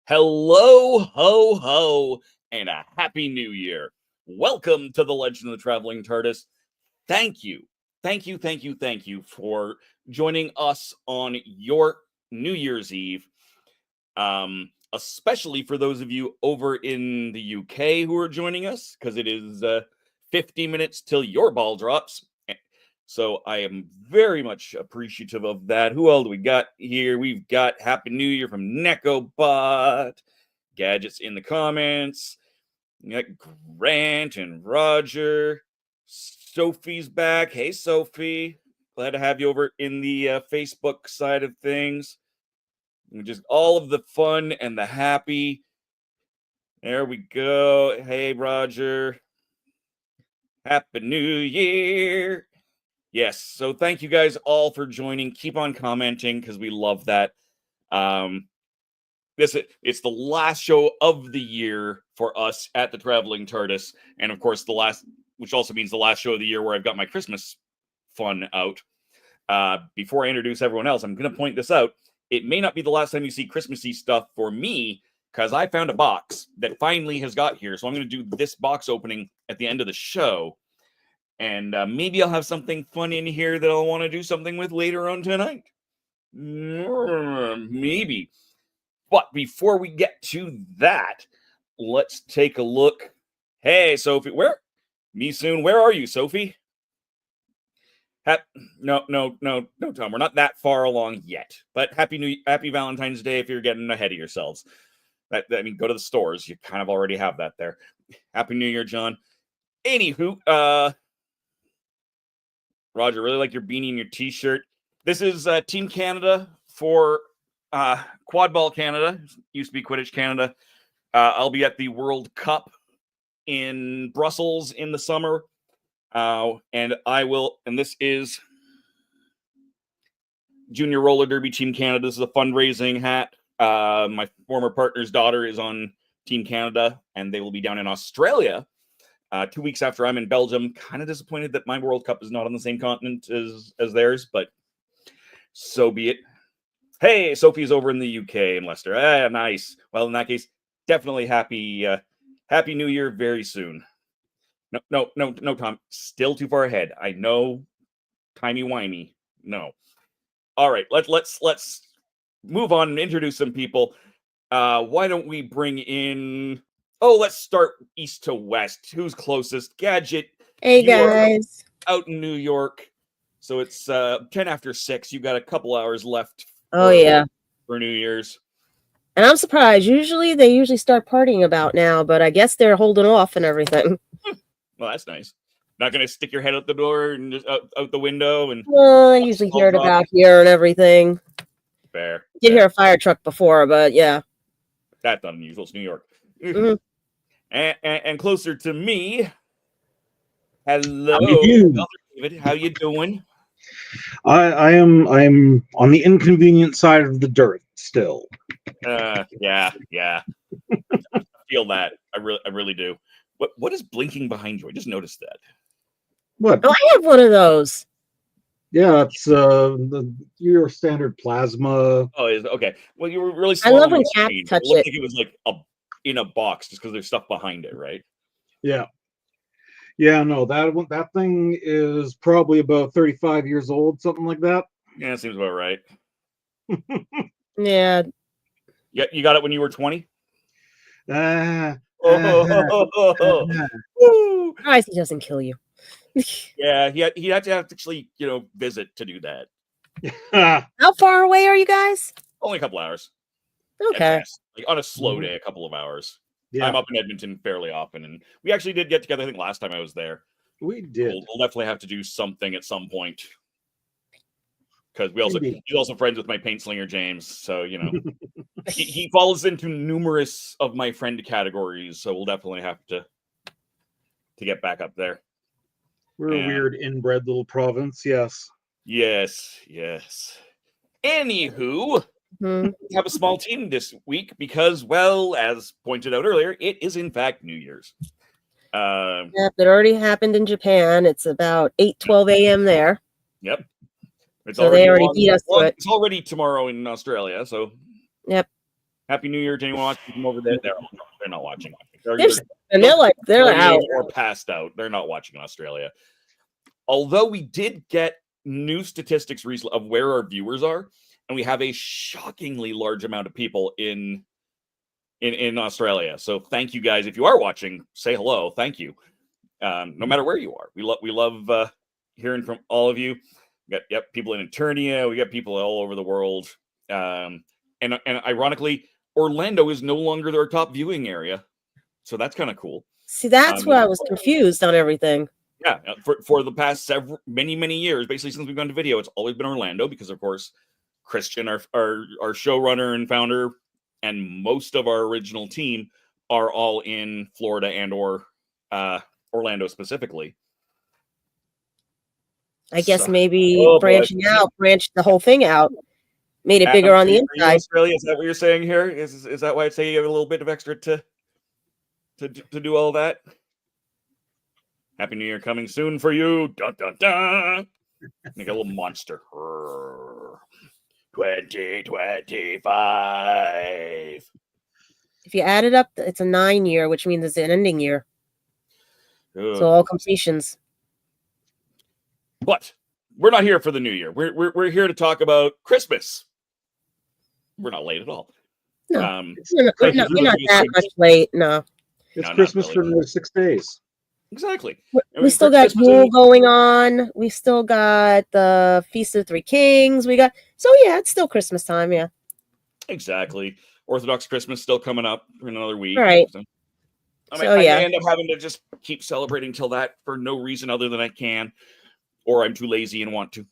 Hello, ho, ho, and a happy new year. Welcome to the Legend of the Traveling TARDIS. Thank you for joining us on your New Year's Eve. Especially for those of you over in the UK who are joining us, because it is 50 minutes till your ball drops. So I am very much appreciative of that. Who else do we got here? We've got Happy New Year from Necobot. Gadgets in the comments. We got Grant and Roger. Sophie's back. Hey, Sophie. Glad to have you over in the Facebook side of things. And just all of the fun and the happy. There we go. Hey, Roger. Happy New Year. Yes, so thank you guys all for joining. Keep on commenting because we love that. It's the last show of the year for us at the Traveling TARDIS, and of course the last, which also means the last show of the year where I've got my Christmas fun out. Before I introduce everyone else, I'm going to point this out. It may not be the last time you see Christmassy stuff for me, because I found a box that finally has got here. So I'm going to do this box opening at the end of the show. And maybe I'll have something fun in here that I'll want to do something with later on tonight. Maybe. But before we get to that, let's take a look. Hey, Sophie, where? Me soon. Where are you, Sophie? No, Tom. We're not that far along yet. But happy Valentine's Day if you're getting ahead of yourselves. I mean, go to the stores. You kind of already have that there. Happy New Year, John. Anywho, Roger, really like your beanie and your T-shirt. This is Team Canada for Quad Ball Canada. Used to be Quidditch Canada. I'll be at the World Cup in Brussels in the summer. And this is Junior Roller Derby Team Canada. This is a fundraising hat. My former partner's daughter is on Team Canada, and they will be down in Australia 2 weeks after I'm in Belgium. Kind of disappointed that my World Cup is not on the same continent as theirs, but so be it. Hey, Sophie's over in the UK in Leicester. Nice. Well, in that case, definitely happy New Year very soon. No, Tom. Still too far ahead. I know. Timey-wimey. No. All right. Let's move on and introduce some people. Why don't we bring in? Oh, let's start east to west. Who's closest? Gadget. Hey guys. Out in New York. So it's 10 after 6. You got a couple hours left. For New Year's. And I'm surprised. They usually start partying about now, but I guess they're holding off and everything. Well, that's nice. Not gonna stick your head out the door and just out the window and. Well, I usually hear it about here and everything. Fair. Did hear a fire truck before, but yeah. That's not unusual. It's New York. Mm-hmm. And closer to me. Hello, David. How you doing? I'm on the inconvenient side of the dirt still. Yeah. I feel that. I really do. What is blinking behind you? I just noticed that. What? Oh, I have one of those. Yeah, it's your standard plasma. Oh, okay. Well, you were really small. I love when cats touch it. It looked like it was like in a box just because there's stuff behind it, right? Yeah. Yeah, no, that thing is probably about 35 years old, something like that. Yeah, seems about right. Yeah. Yeah, you got it when you were 20? Nice, he doesn't kill you. Yeah, he had to actually, visit to do that. How far away are you guys? Only a couple hours. Okay. Like on a slow day, a couple of hours. Yeah. I'm up in Edmonton fairly often, and we actually did get together. I think last time I was there. We did. We'll definitely have to do something at some point because he's also friends with my paint slinger James, so he falls into numerous of my friend categories. So we'll definitely have to get back up there. We're a weird inbred little province, yes. Yes. Anywho. We have a small team this week because, well, as pointed out earlier, it is in fact New Year's. Yep, it already happened in Japan. It's about 8:12 a.m. there. Yep. So they already beat us to it. It's already tomorrow in Australia, so. Yep. Happy New Year to anyone watching from over there. They're not watching. They're out or passed out. They're not watching in Australia. Although we did get new statistics recently of where our viewers are. And we have a shockingly large amount of people in Australia. So thank you guys. If you are watching, say hello. Thank you. No matter where you are. We love hearing from all of you. We got people in Eternia. We got people all over the world. And ironically, Orlando is no longer their top viewing area. So that's kind of cool. See, that's where I was confused on everything. Yeah. For the past many years, basically since we've gone to video, it's always been Orlando because, of course, Christian, our showrunner and founder, and most of our original team are all in Florida and or Orlando specifically. I guess maybe branch the whole thing out, made it bigger on the inside. Australia, is that what you're saying here? Is that why I'd say you have a little bit of extra to do all that? Happy New Year coming soon for you. Dun, dun, dun. Make a little monster. 2025. If you add it up, it's a 9 year, which means it's an ending year. So all completions. But we're not here for the new year. We're here to talk about Christmas. We're not late at all. No, We're thank you not, for we're not listening that to much late. No, It's No, not Christmas really. for another 6 days. Exactly. we still got Yule going on. We still got the Feast of the Three Kings. We got it's still Christmas time. Yeah, Exactly. Orthodox Christmas still coming up in another week. Right. So, I So, may end up having to just keep celebrating till that for no reason other than I can, or I'm too lazy and want to.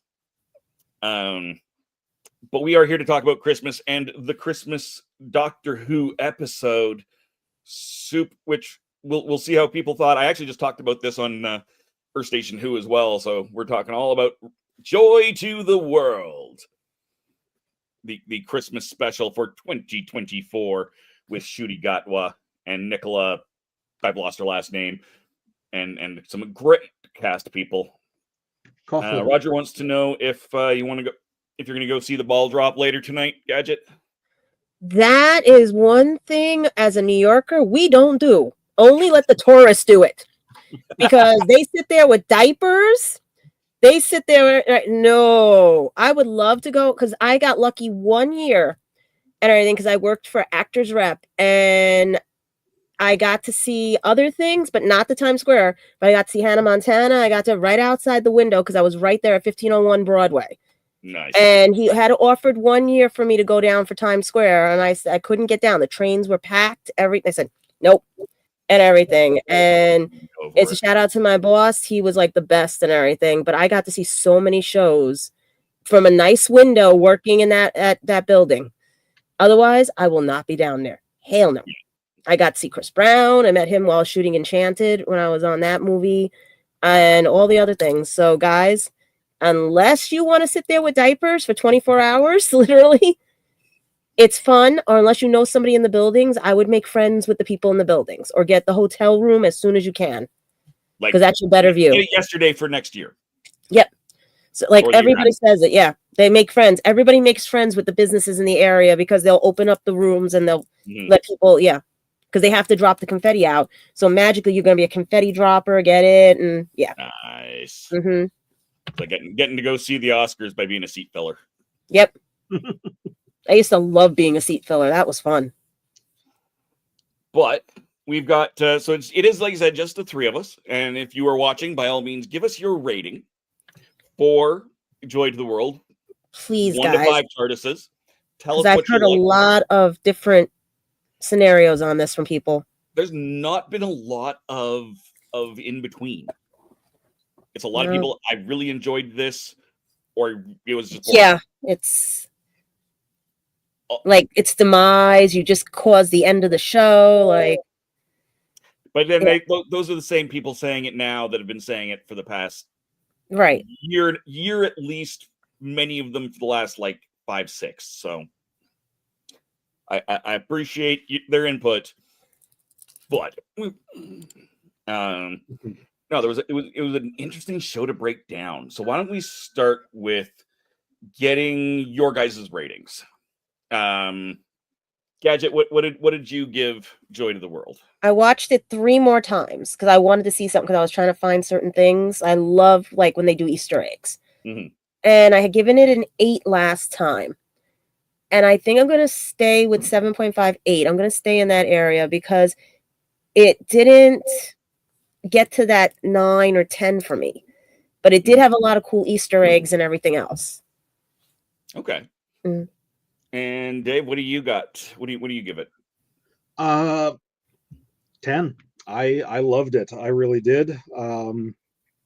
But we are here to talk about Christmas and the Christmas Doctor Who episode, which we'll see how people thought. I actually just talked about this on Earth Station Who as well, so we're talking all about Joy to the World, the Christmas special for 2024 with Ncuti Gatwa and Nicola, I've lost her last name, and some great cast people. Coughlan. Roger wants to know if you want to go, if you're going to go see the ball drop later tonight, Gadget. that is one thing as a New Yorker we don't do. Only let the tourists do it, because they sit there with diapers. They sit there. No, I would love to go because I got lucky one year and everything because I worked for Actors Rep and I got to see other things, but not the Times Square. But I got to see Hannah Montana. I got to right outside the window because I was right there at 1501 Broadway. Nice. And he had offered 1 year for me to go down for Times Square, and I said I couldn't get down. The trains were packed. I said nope, and everything. And it's a shout out to my boss. He was like the best and everything. But I got to see so many shows from a nice window working in that building. Otherwise, I will not be down there. Hell no. I got to see Chris Brown. I met him while shooting Enchanted when I was on that movie and all the other things. So, guys, unless you want to sit there with diapers for 24 hours, literally, it's fun. Or unless you know somebody in the buildings, I would make friends with the people in the buildings or get the hotel room as soon as you can. Because that's your better view. Get it yesterday for next year. Yep. So, like, everybody says it. Yeah. They make friends. Everybody makes friends with the businesses in the area because they'll open up the rooms and they'll let people, because they have to drop the confetti out. So magically, you're going to be a confetti dropper, get it, and Nice. Mm-hmm. It's like getting to go see the Oscars by being a seat filler. Yep. I used to love being a seat filler. That was fun. But we've got, so it is, like I said, just the three of us. And if you are watching, by all means, give us your rating for Joy to the World. Please, 1 guys. to 5 TARDISes. Tell us I've what heard you a lot of different scenarios on this from people. There's not been a lot of in between. It's a lot of people. I really enjoyed this, or it was just boring. Yeah, it's like its demise. You just caused the end of the show. Like, but then those are the same people saying it now that have been saying it for the past year at least. Many of them for the last like 5, 6. So I appreciate their input, but no, it was an interesting show to break down. So why don't we start with getting your guys' ratings? Gadget, what did you give Joy to the World? I watched it 3 more times because I wanted to see something because I was trying to find certain things. I love like when they do Easter eggs. And I had given it an 8 last time. And I think I'm going to stay with 7.58. I'm going to stay in that area because it didn't get to that 9 or 10 for me. But it did have a lot of cool Easter eggs and everything else. Okay. And Dave, what do you got? What do you give it? 10. I loved it. I really did.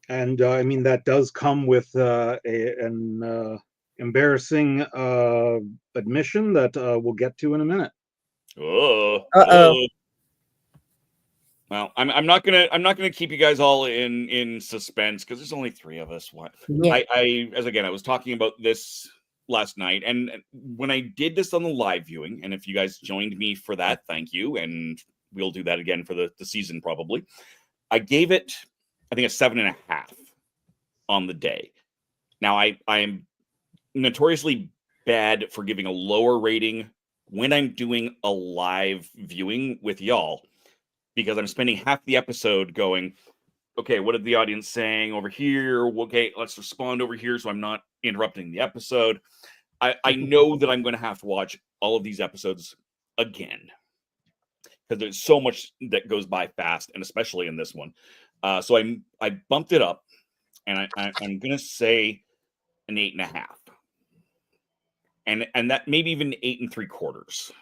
And I mean, that does come with an embarrassing admission that we'll get to in a minute. Uh-oh. Well, I'm not gonna keep you guys all in suspense because there's only 3 of us. What? Yeah. I was talking about this last night, and when I did this on the live viewing, and if you guys joined me for that, thank you, and we'll do that again for the season probably. I gave it, I think, a 7.5 on the day. Now I am notoriously bad for giving a lower rating when I'm doing a live viewing with y'all, because I'm spending half the episode going, okay, what did the audience saying over here? Okay, let's respond over here so I'm not interrupting the episode. I know that I'm going to have to watch all of these episodes again because there's so much that goes by fast, and especially in this one. So I bumped it up, and I'm going to say an 8.5. And that maybe even 8 3/4.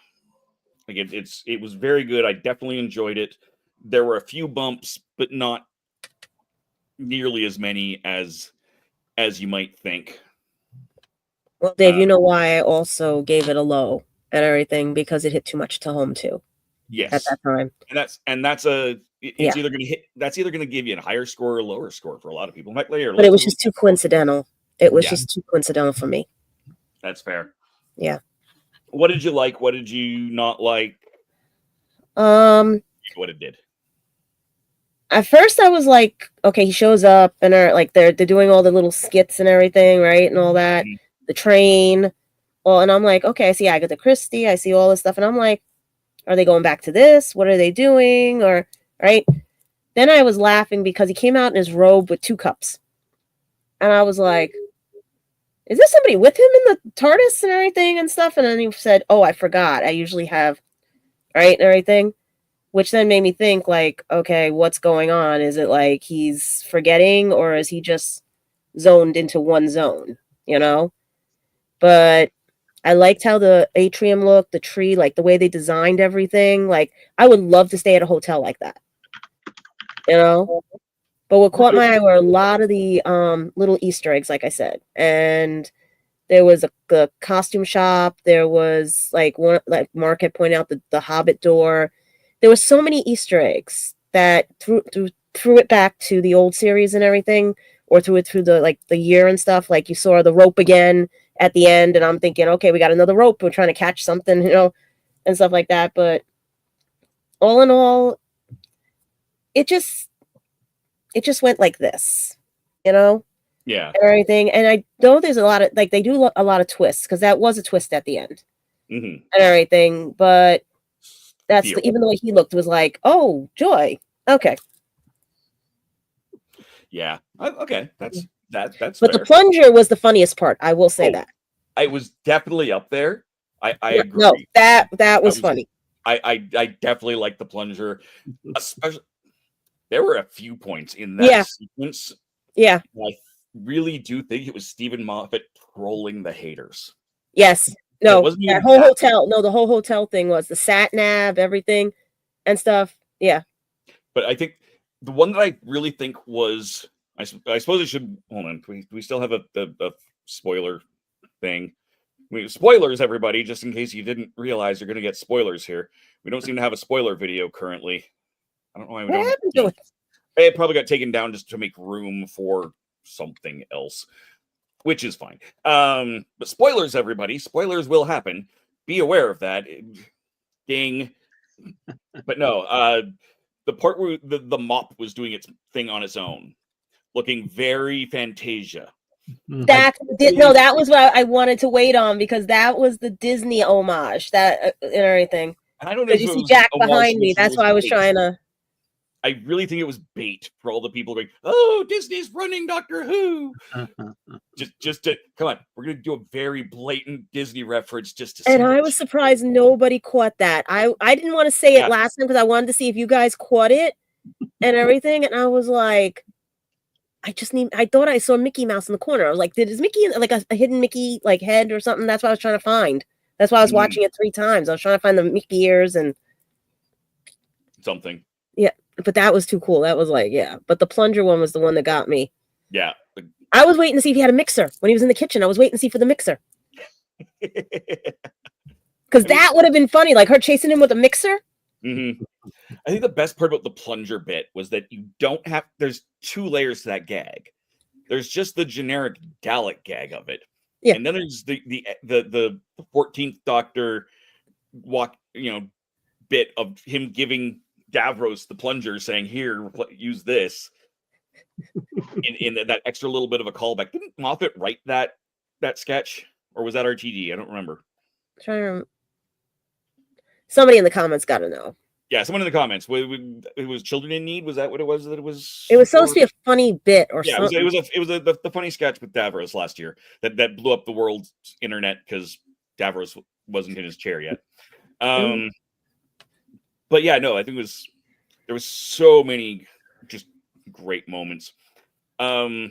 Like it was very good. I definitely enjoyed it. There were a few bumps, but not nearly as many as you might think. Well, Dave, you know why I also gave it a low and everything, because it hit too much to home too. Yes, at that time. And that's either going to give you a higher score or a lower score for a lot of people. But it was just too coincidental. It was just too coincidental for me. That's fair. Yeah. What did you like? What did you not like? What it did. At first, I was like, okay, he shows up and they're doing all the little skits and everything, right, and all that. Mm-hmm. The train. Well, and I'm like, okay, I see Agatha Christie, I see all this stuff, and I'm like, are they going back to this? What are they doing? Or right? Then I was laughing because he came out in his robe with 2 cups, and I was like, is there somebody with him in the TARDIS and everything and stuff? And then he said, oh, I forgot. I usually have, right, and everything. Which then made me think, like, okay, what's going on? Is it like he's forgetting, or is he just zoned into one zone, you know? But I liked how the atrium looked, the tree, like the way they designed everything. Like, I would love to stay at a hotel like that, you know? But what caught my eye were a lot of the little Easter eggs, like I said. And there was a costume shop. There was, like Mark had pointed out, the Hobbit door. There were so many Easter eggs that threw it back to the old series and everything, or through the year and stuff. Like, you saw the rope again at the end, and I'm thinking, okay, we got another rope. We're trying to catch something, you know, and stuff like that. But all in all, it just went like this, you know? Yeah. And everything. And I know there's a lot of, like, they do a lot of twists, because that was a twist at the end. Mm-hmm. And everything. But that's even the way he looked was like, oh, joy. Okay. Yeah. Okay. That's But fair. the plunger was the funniest part. I will say that. I was definitely up there. I agree. No, that was funny. I definitely like the plunger. Especially, there were a few points in that sequence. Yeah. I really do think it was Steven Moffat trolling the haters. Yes. No, that whole hotel. No, the whole hotel thing was the sat nav, everything and stuff. Yeah. But I think the one that I really think was, I suppose it should, hold on. We still have a spoiler thing. Spoilers, everybody, just in case you didn't realize you're going to get spoilers here. We don't seem to have a spoiler video currently. I don't know why we don't. Happened to it? It probably got taken down just to make room for something else, which is fine. But spoilers, everybody. Spoilers will happen. Be aware of that. Ding. But no, the part where the mop was doing its thing on its own, looking very Fantasia. That was what I wanted to wait on, because that was the Disney homage, that and everything. And I don't know if you see Jack behind me. That's why I was trying to. I really think it was bait for all the people going, oh, Disney's running Doctor Who. just to come on, we're gonna do a very blatant Disney reference just to. And I was surprised nobody caught that. I didn't want to say it last time because I wanted to see if you guys caught it and everything. And I was like, I thought I saw Mickey Mouse in the corner. I was like, is Mickey like a hidden Mickey like head or something? That's what I was trying to find. That's why I was watching it 3 times. I was trying to find the Mickey ears and something. Yeah, but that was too cool. That was like, yeah. But the plunger one was the one that got me. Yeah. I was waiting to see if he had a mixer when he was in the kitchen. I was waiting to see for the mixer. Because that would have been funny, like her chasing him with a mixer. Mm-hmm. I think the best part about the plunger bit was that you don't have. There's 2 layers to that gag. There's just the generic Dalek gag of it, and then there's the 14th Doctor bit of him giving Davros the plunger, saying, "Here, use this." in that extra little bit of a callback. Didn't Moffat write that sketch, or was that RTD? I don't remember. Somebody in the comments got to know. Yeah, someone in the comments. It was Children in Need. Was that what it was? That it was. It was supposed to be a funny bit or Yeah, something. it was the funny sketch with Davros last year that blew up the world's internet because Davros wasn't in his chair yet. But yeah, no, I think there was so many just great moments. Yeah,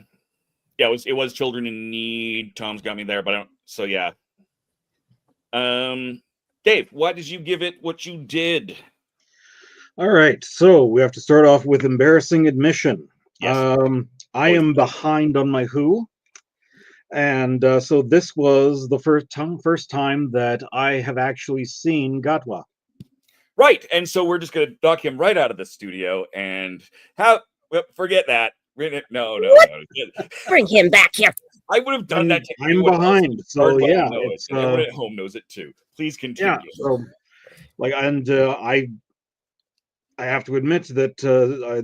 it was Children in Need. Tom's got me there, but I don't. So yeah. Dave, why did you give it what you did? All right, so we have to start off with embarrassing admission. Yes. I am behind on my Who, and so this was the first time that I have actually seen Gatwa. Right, and so we're just going to knock him right out of the studio and forget that. No. Bring him back here. I would have done that to I'm behind, so yeah. Everyone at home knows it too. Please continue. Yeah, so I have to admit that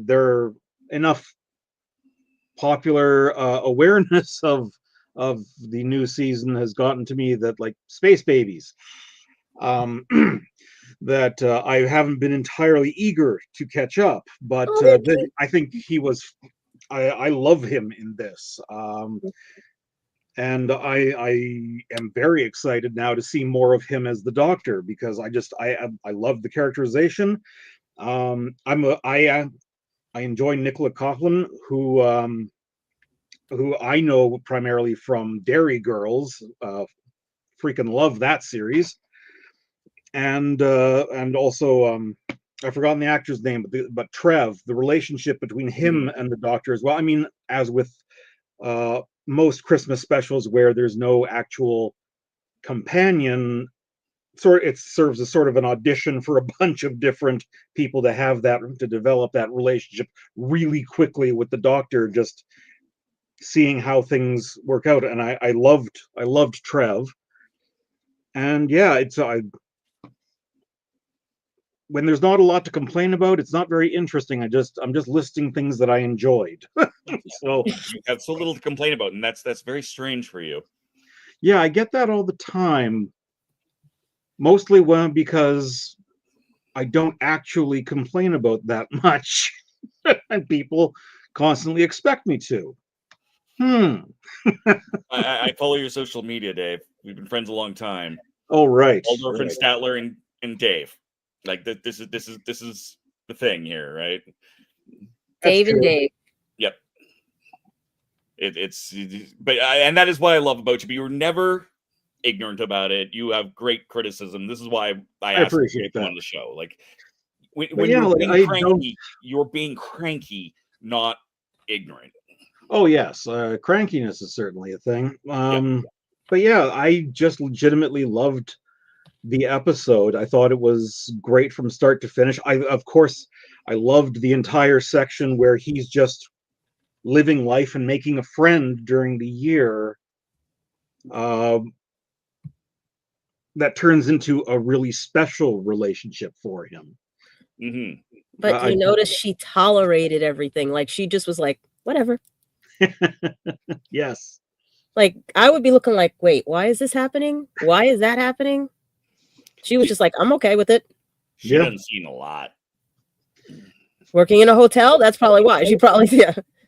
there are enough popular awareness of the new season has gotten to me that, like, Space Babies, that I haven't been entirely eager to catch up, but I think he was. I love him in this, and I am very excited now to see more of him as the Doctor, because I love the characterization. I enjoy Nicola Coughlan, who I know primarily from Dairy Girls. Freaking love that series, and also I've forgotten the actor's name, but Trev. The relationship between him and the Doctor as well. I mean, as with most Christmas specials where there's no actual companion, it serves as sort of an audition for a bunch of different people to develop that relationship really quickly with the Doctor, just seeing how things work out. And I loved Trev, and yeah, when there's not a lot to complain about, it's not very interesting. I'm just listing things that I enjoyed. So you have so little to complain about, and that's very strange for you. Yeah, I get that all the time. Mostly because I don't actually complain about that much, and people constantly expect me to. I follow your social media, Dave. We've been friends a long time. Oh, right. Waldorf and Statler and Dave. Like this is the thing here, right? Dave and Dave. Yep. And that is what I love about you. But you were never ignorant about it. You have great criticism. This is why I appreciate you on the show. Like when you're being cranky, you're being cranky, not ignorant. Oh yes, crankiness is certainly a thing. But yeah, I just legitimately loved the episode. I thought it was great from start to finish. Of course, I loved the entire section where he's just living life and making a friend during the year. That turns into a really special relationship for him. Mm-hmm. But you notice she tolerated everything. Like, she just was like, whatever. Yes. Like, I would be looking like, wait, why is this happening? Why is that happening? She was just like, I'm okay with it. She hasn't seen a lot. Working in a hotel? That's probably why. She probably,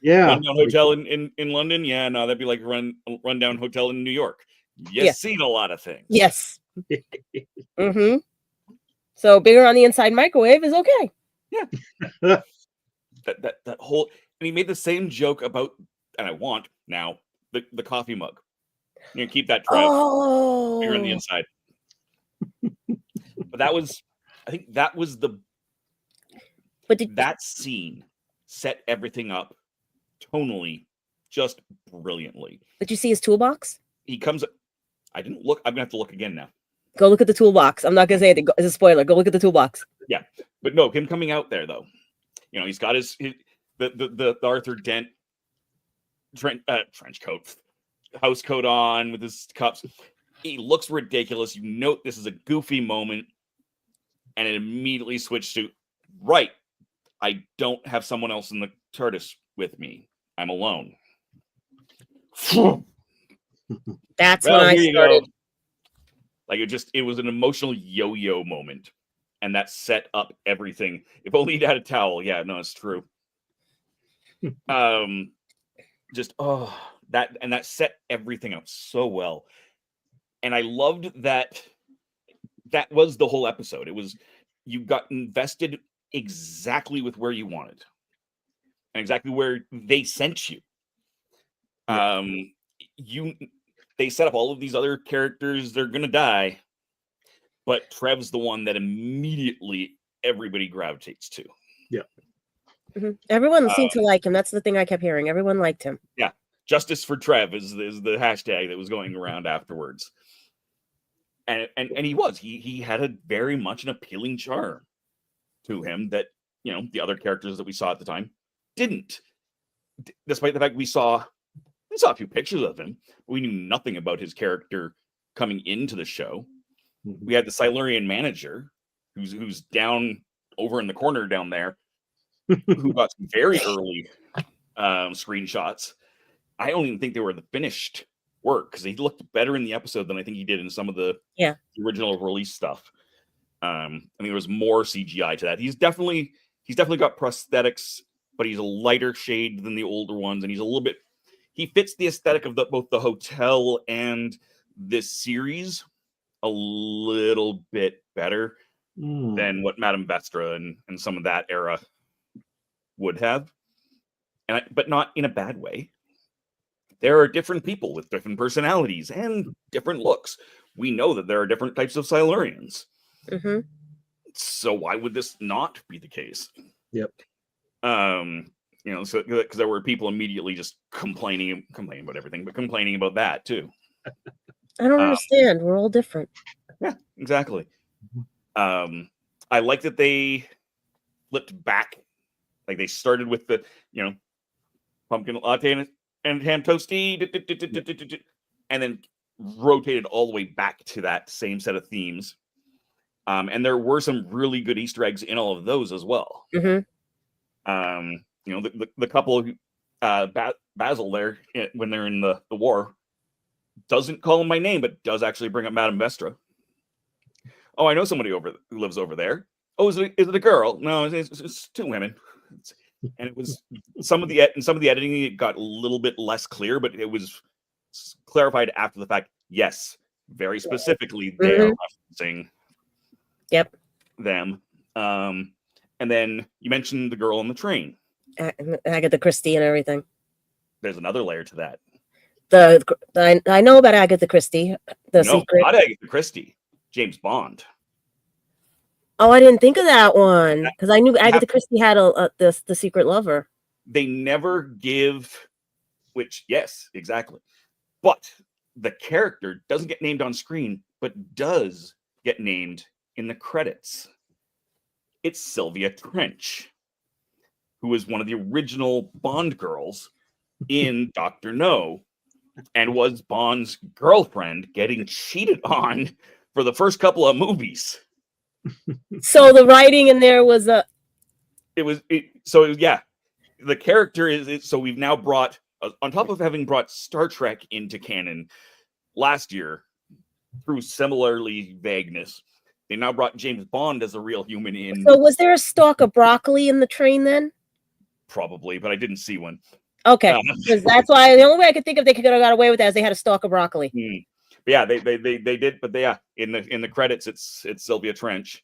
yeah. Rundown hotel in London? Yeah, no, that'd be like rundown hotel in New York. You've seen a lot of things. Yes. Mm-hmm. So bigger on the inside microwave is okay. Yeah. that whole, and he made the same joke about, and I want now the coffee mug. You know, keep that Trev bigger on the inside. But I think that was that scene set everything up tonally just brilliantly. Did you see his toolbox? He comes. I didn't look. I'm gonna have to look again now. Go look at the toolbox. I'm not gonna say it as a spoiler. Go look at the toolbox. Yeah, but no, him coming out there though. You know, he's got the Arthur Dent trench coat, house coat on with his cups. He looks ridiculous. You note this is a goofy moment, and it immediately switched to right. I don't have someone else in the TARDIS with me. I'm alone. That's when I started. Like it was an emotional yo-yo moment, and that set up everything. If only he'd had a towel. Yeah, no, it's true. Just that set everything up so well. And I loved that was the whole episode. It was, you got invested exactly with where you wanted and exactly where they sent you. They set up all of these other characters, they're gonna die, but Trev's the one that immediately everybody gravitates to. Yeah. Everyone seemed to like him. That's the thing I kept hearing. Everyone liked him. Yeah. Justice for Trev is the hashtag that was going around afterwards. And he had a very much an appealing charm to him that, the other characters that we saw at the time didn't. Despite the fact we saw a few pictures of him, we knew nothing about his character coming into the show. We had the Silurian manager, who's down over in the corner down there, who got some very early screenshots. I don't even think they were the finished work, because he looked better in the episode than I think he did in some of the original release stuff. I mean, there was more CGI to that. He's definitely got prosthetics, but he's a lighter shade than the older ones, and he fits the aesthetic of both the hotel and this series a little bit better than what Madame Vestra and some of that era would have, but not in a bad way. There are different people with different personalities and different looks. We know that there are different types of Silurians. So why would this not be the case? Yep. So because there were people immediately just complaining about everything, but complaining about that too. I don't understand. We're all different. Yeah, exactly. I like that they flipped back. Like they started with the, pumpkin latte and ham toasty, and then rotated all the way back to that same set of themes. And there were some really good Easter eggs in all of those as well. The couple, Basil there, when they're in the war, doesn't call him by name, but does actually bring up Madame Vestra. Oh, I know somebody who lives over there. Oh, is it a girl? No, it's two women. And it was some of the editing, it got a little bit less clear, but it was clarified after the fact. Yes, very specifically, they are referencing them. And then you mentioned the girl on the train, Agatha Christie and everything. There's another layer to that. I know about Agatha Christie. Secret. Not Agatha Christie. James Bond. Oh, I didn't think of that one, because I knew Agatha Christie had the secret lover. They never give, which, yes, exactly. But the character doesn't get named on screen, but does get named in the credits. It's Sylvia Trench, who was one of the original Bond girls in Doctor No, and was Bond's girlfriend getting cheated on for the first couple of movies. So the writing in there was the character is so we've now brought, on top of having brought Star Trek into canon last year through similarly vagueness, they now brought James Bond as a real human in. So was there a stalk of broccoli in the train then? Probably, but I didn't see one. Okay, because that's why the only way I could think of they could have got away with that is they had a stalk of broccoli. But yeah, they did, but in the credits it's Sylvia Trench,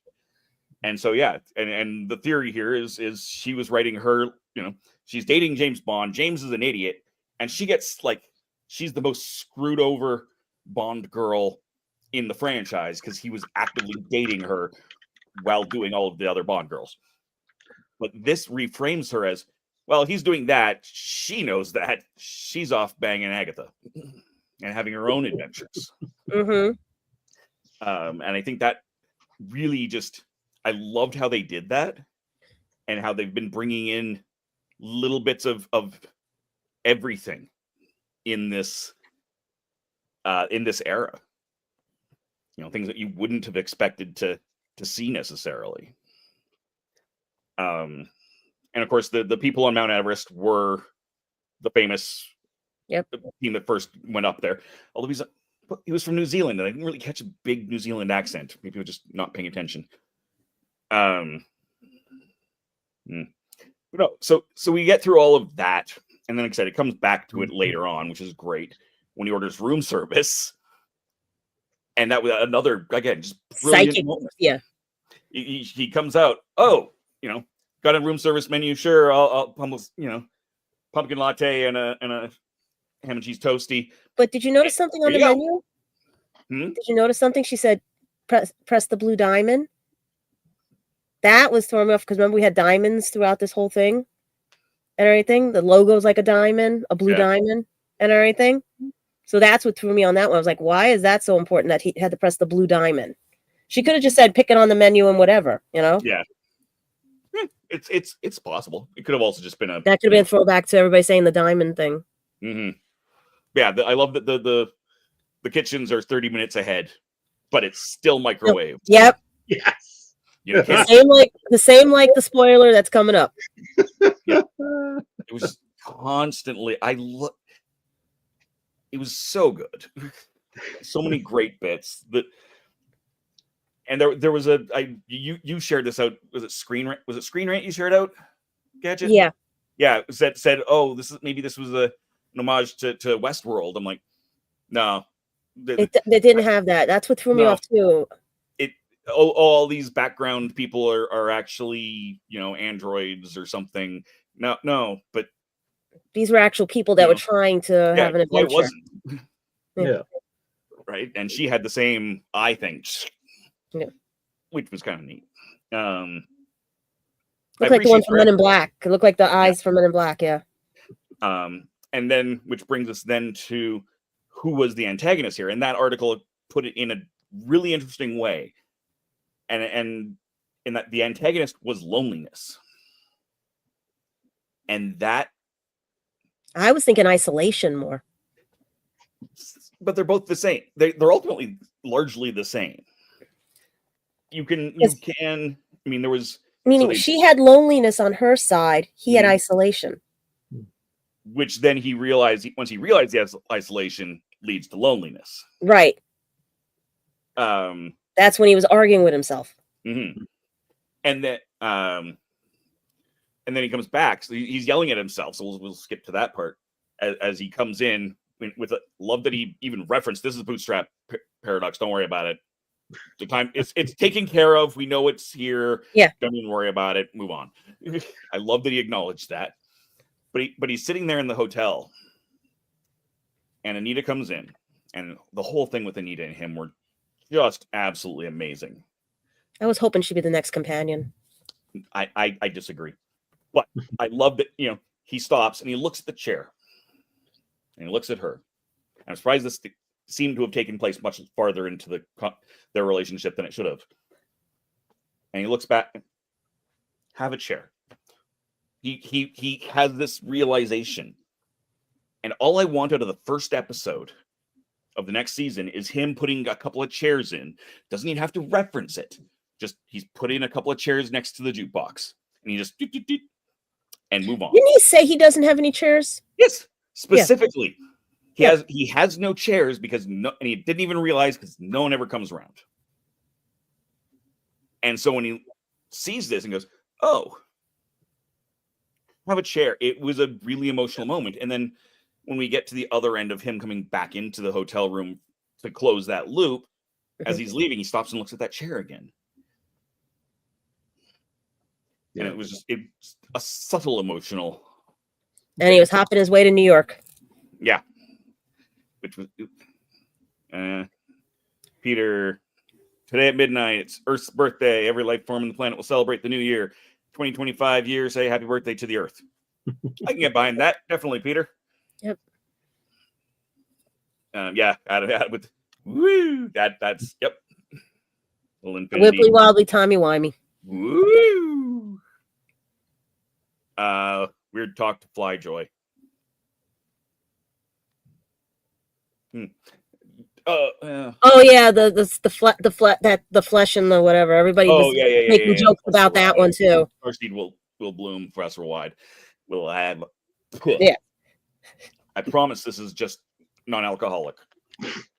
and so and the theory here is she was writing her, she's dating James Bond. James is an idiot, and she gets she's the most screwed over Bond girl in the franchise because he was actively dating her while doing all of the other Bond girls. But this reframes her as, well, he's doing that. She knows that. She's off banging Agatha and having her own adventures. And I think that really I loved how they did that and how they've been bringing in little bits of everything in this era. Things that you wouldn't have expected to see necessarily. And of course, the people on Mount Everest were the famous team that first went up there. Although he was from New Zealand, and I didn't really catch a big New Zealand accent. Maybe he was just not paying attention. No, so we get through all of that, and then like I said, it comes back to it later on, which is great when he orders room service, and that was another again just brilliant Psychic. moment. Yeah. He comes out. Oh, got a room service menu. Sure, I'll pumpkin latte and a ham and cheese toasty. But did you notice something on the menu? Did you notice something? She said, press the blue diamond. That was throwing me off because remember we had diamonds throughout this whole thing and everything. The logo's like a diamond, a blue diamond and everything. So that's what threw me on that one. I was like, why is that so important that he had to press the blue diamond? She could have just said, pick it on the menu and whatever, Yeah. It's possible. It could have also just been that could have been a throwback to everybody saying the diamond thing. Mm-hmm. Yeah, I love that the kitchens are 30 minutes ahead, but it's still microwave. Yep. Yes. The same like the spoiler that's coming up. Yeah. It was constantly. It was so good. So many great bits that. And there was you shared this out. Was it Screen Rant you shared out? Gadget? Yeah. Yeah. Said, oh, this was an homage to Westworld. I'm like, no. They didn't have that. That's what threw me off too. All these background people are actually, androids or something. No, but these were actual people that were trying to have an adventure. It wasn't. Yeah. Right. And she had the same eye thing. Yeah. Which was kind of neat. Looked like the one from Men in Black. It looked like the eyes from Men in Black, yeah. And then, which brings us then to who was the antagonist here. And that article put it in a really interesting way. And in that the antagonist was loneliness. And that... I was thinking isolation more. But they're both the same. They're ultimately largely the same. You can, there was... Meaning she had loneliness on her side. He had isolation. Which then he realized, once he realized he has isolation, leads to loneliness. Right. That's when he was arguing with himself. Mm-hmm. And then he comes back. So he's yelling at himself. So we'll skip to that part as he comes in with love that he even referenced. This is Bootstrap Paradox. Don't worry about it. The time it's taken care of. We know it's here. Yeah. Don't even worry about it. Move on. I love that he acknowledged that. But he's sitting there in the hotel, and Anita comes in, and the whole thing with Anita and him were just absolutely amazing. I was hoping she'd be the next companion. I disagree, but I love that he stops and he looks at the chair, and he looks at her. I'm surprised this seemed to have taken place much farther into their relationship than it should have. And he looks back. Have a chair. He has this realization, and all I want out of the first episode of the next season is him putting a couple of chairs in. Doesn't even have to reference it. Just he's putting a couple of chairs next to the jukebox, and he just and move on. Didn't he say he doesn't have any chairs? Yes, specifically. Yeah. He has no chairs because and he didn't even realize because no one ever comes around. And so when he sees this and goes, "Oh, have a chair," it was a really emotional moment. And then when we get to the other end of him coming back into the hotel room to close that loop, as he's leaving, he stops and looks at that chair again. Yeah. And it was a subtle emotional. And he was hopping his way to New York. Yeah. Which was Peter, today at midnight, it's Earth's birthday. Every life form on the planet will celebrate the new year. 2025 years, say happy birthday to the Earth. I can get behind that. Definitely, Peter. Yep. Yeah, with woo. That's yep. Whipply wobbly, Tommy Wimey. Woo. Weird talk to Flyjoy. Oh yeah, the flesh and the whatever. Everybody was making jokes about that one too. Starseed will bloom, Professor Wide will add. Yeah. I promise this is just non-alcoholic.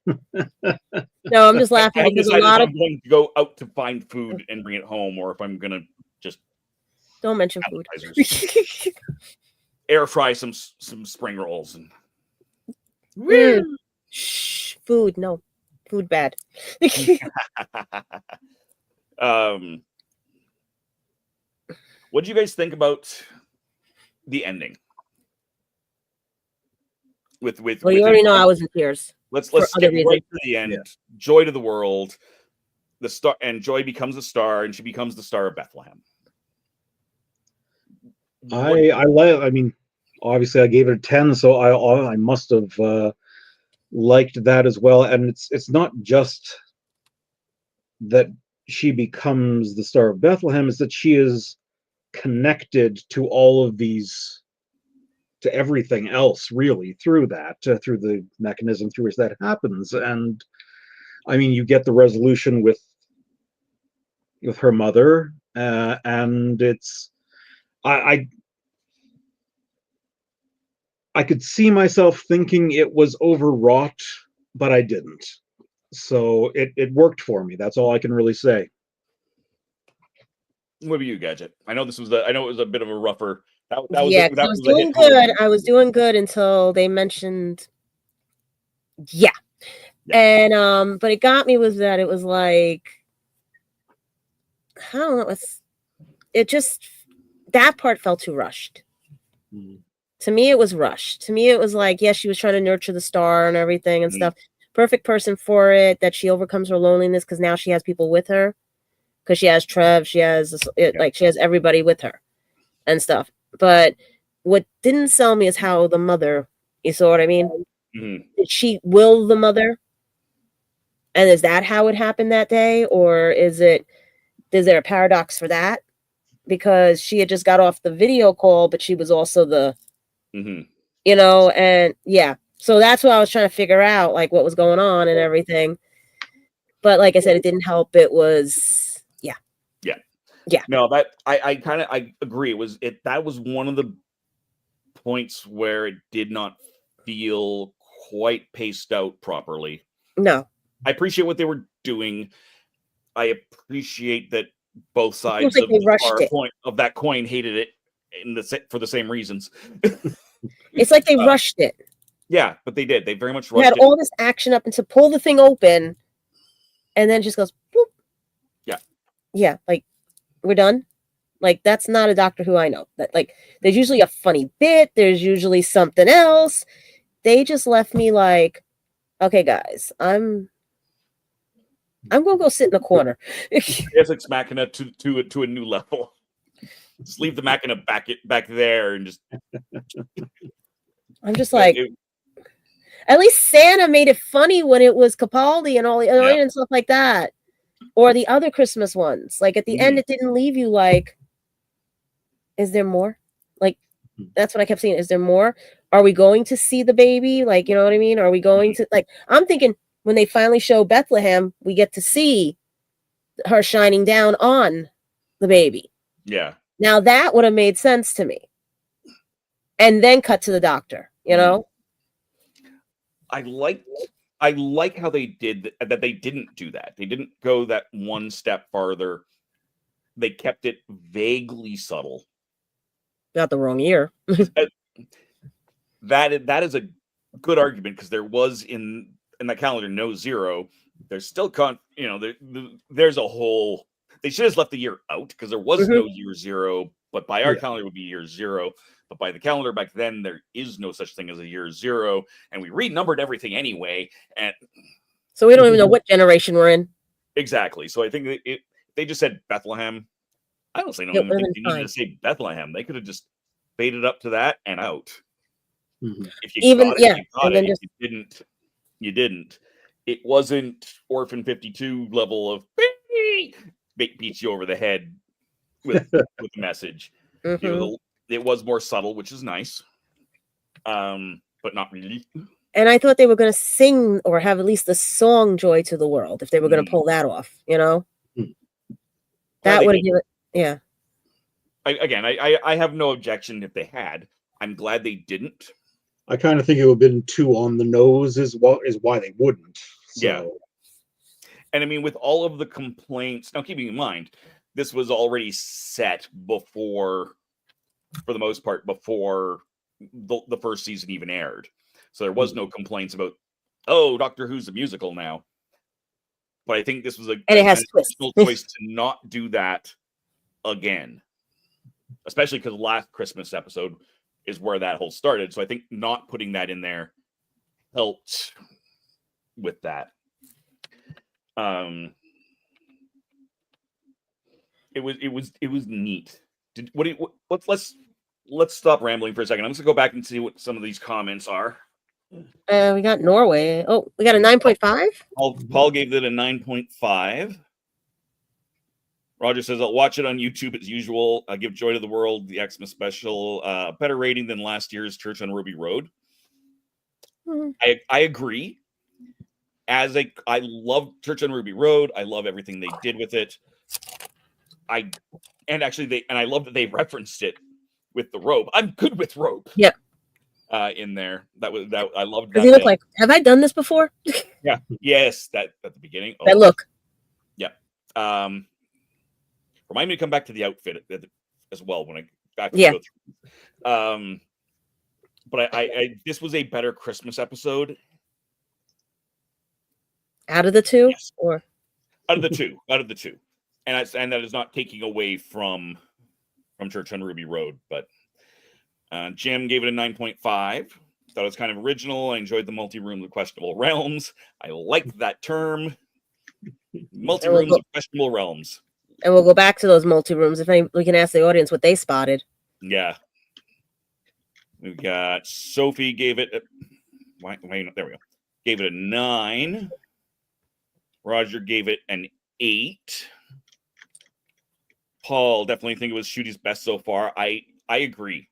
No, I'm just laughing I haven't because a decided lot if of I'm going to go out to find food and bring it home, or if I'm gonna just don't mention food. appetizers. Air fry some spring rolls and Shh, food, no. Food bad. What do you guys think about the ending? With Well, you already know I was in tears. Let's for skip other right reasons. to the end. Yeah. Joy to the world. The star, and Joy becomes a star, and she becomes the star of Bethlehem. I mean, obviously I gave it a 10, so I must have liked that as well. And it's not just that she becomes the star of Bethlehem, is that she is connected to all of these, to everything else, really, through that, through the mechanism through which that happens. And I mean, you get the resolution with her mother, and it's I could see myself thinking it was overwrought, but I didn't. So it worked for me. That's all I can really say. What about you, Gadget? I know I know it was a bit of a rougher. That was Yeah, that I was a doing hit for good. you. I was doing good until they mentioned, yeah. And but it got me was that it was like, I don't know, it just, that part felt too rushed. To me, it was rushed. To me, it was like, yes, she was trying to nurture the star and everything and stuff. Perfect person for it, that she overcomes her loneliness because now she has people with her. Because she has Trev, she has like she has everybody with her and stuff. But what didn't sell me is how the mother, you saw what I mean? Did she will the mother? And is that how it happened that day? Or is there a paradox for that? Because she had just got off the video call, but she was also the, you know, and yeah. So that's what I was trying to figure out, like what was going on and everything. But like I said, it didn't help. It was, yeah. No, that I agree. That was one of the points where it did not feel quite paced out properly. No. I appreciate what they were doing. I appreciate that both sides like of that coin hated it for the same reasons. It's like they rushed it. Yeah, but they did. They very much rushed it. Had all this action up and to pull the thing open, and then just goes, boop. Yeah, like, we're done. Like, that's not a Doctor Who I know. That, like, there's usually a funny bit. There's usually something else. They just left me like, okay, guys, I'm gonna go sit in the corner. Essex Machina to a new level. Just leave the Machina back there and just. I'm just like, at least Santa made it funny when it was Capaldi and all the and stuff like that, or the other Christmas ones. Like at the end, it didn't leave you like, is there more? Like, that's what I kept saying. Is there more? Are we going to see the baby? Like, you know what I mean? Are we going to, like, I'm thinking when they finally show Bethlehem, we get to see her shining down on the baby. Yeah. Now that would have made sense to me. And then cut to the Doctor, you know? I like how they did that. They didn't do that. They didn't go that one step farther. They kept it vaguely subtle. Got the wrong year. That is a good argument because there was in the calendar no 0. There's still there's a whole. They should have left the year out because there was no year 0, but by our calendar it would be year 0. But by the calendar back then, there is no such thing as a year 0, and we renumbered everything anyway. And so we don't even know what generation we're in. Exactly. So I think they just said Bethlehem. I don't think they needed to say Bethlehem. They could have just baited up to that and out. If you got it, you got it. If you didn't. It wasn't Orphan 52 level of beats you over the head with the message. It was more subtle, which is nice, but not really. And I thought they were going to sing or have at least the song "Joy to the World" if they were going to pull that off. You know, that would have given. Yeah. I have no objection if they had. I'm glad they didn't. I kind of think it would have been too on the nose is why they wouldn't. So. Yeah. And I mean, with all of the complaints, now keeping in mind, this was already set before, for the most part, before the first season even aired. So there was no complaints about, oh, Doctor Who's a musical now. But I think this was an intentional choice to not do that again. Especially because last Christmas episode is where that whole started. So I think not putting that in there helped with that. It was neat. Let's stop rambling for a second. I'm just gonna go back and see what some of these comments are. We got Norway. Oh, we got a 9.5. Paul gave it a 9.5. Roger says, I'll watch it on YouTube as usual. I give Joy to the World, the Xmas special, better rating than last year's Church on Ruby Road. I agree. I love Church on Ruby Road. I love everything they did with it. I love that they referenced it with the robe. I'm good with robe. Yep. In there, that I loved. Does he look like? Have I done this before? Yeah. Yes. That at the beginning. That look. Yeah. Remind me to come back to the outfit as well when I back. Yeah. But I this was a better Christmas episode. Out of the two, yes. Or out of the two, and that is not taking away from Church on Ruby Road, but Jim gave it a 9.5. Thought it was kind of original. I enjoyed the multi-rooms of questionable realms. I like that term. Multi-rooms of questionable realms. And we'll go back to those multi-rooms. We can ask the audience what they spotted. Yeah. We've got Sophie gave it there we go. Gave it a 9. Roger gave it an 8. Paul definitely think it was Ncuti's best so far. I agree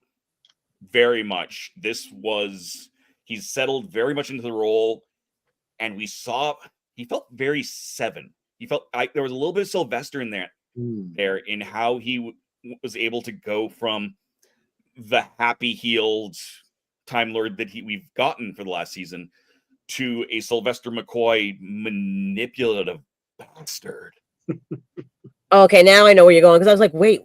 very much. He's settled very much into the role, and he felt very Seven. There was a little bit of Sylvester in there in how he was able to go from the happy healed Time Lord that we've gotten for the last season to a Sylvester McCoy manipulative bastard. Okay, now I know where you're going, because I was like, wait,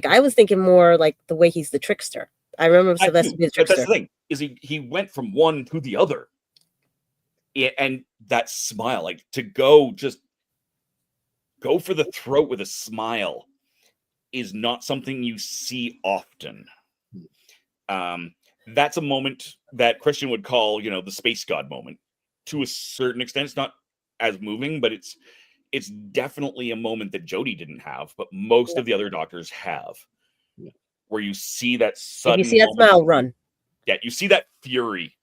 I was thinking more like the way he's the trickster. I remember Sylvester being the trickster. But that's the thing, is he went from one to the other. And that smile, like to go for the throat with a smile is not something you see often. That's a moment that Christian would call, the space god moment. To a certain extent, it's not as moving, but it's definitely a moment that Jodie didn't have, but most of the other doctors have. Yeah. Where you see that sudden, you see that smile run. Yeah, you see that fury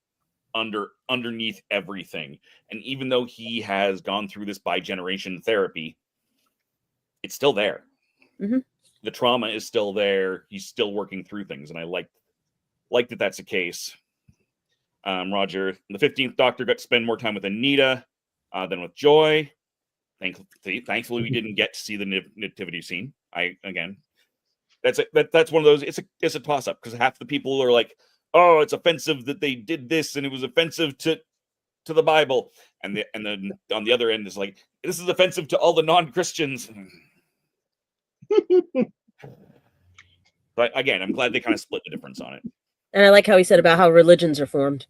underneath everything. And even though he has gone through this bi-generation therapy, it's still there. Mm-hmm. The trauma is still there. He's still working through things, and I like that that's the case. Roger, the 15th Doctor got to spend more time with Anita than with Joy. Thankfully, we didn't get to see the nativity scene. That's one of those. It's a toss up, because half the people are like, "Oh, it's offensive that they did this, and it was offensive to the Bible," and then on the other end is like, "This is offensive to all the non-Christians." But again, I'm glad they kind of split the difference on it. And I like how he said about how religions are formed.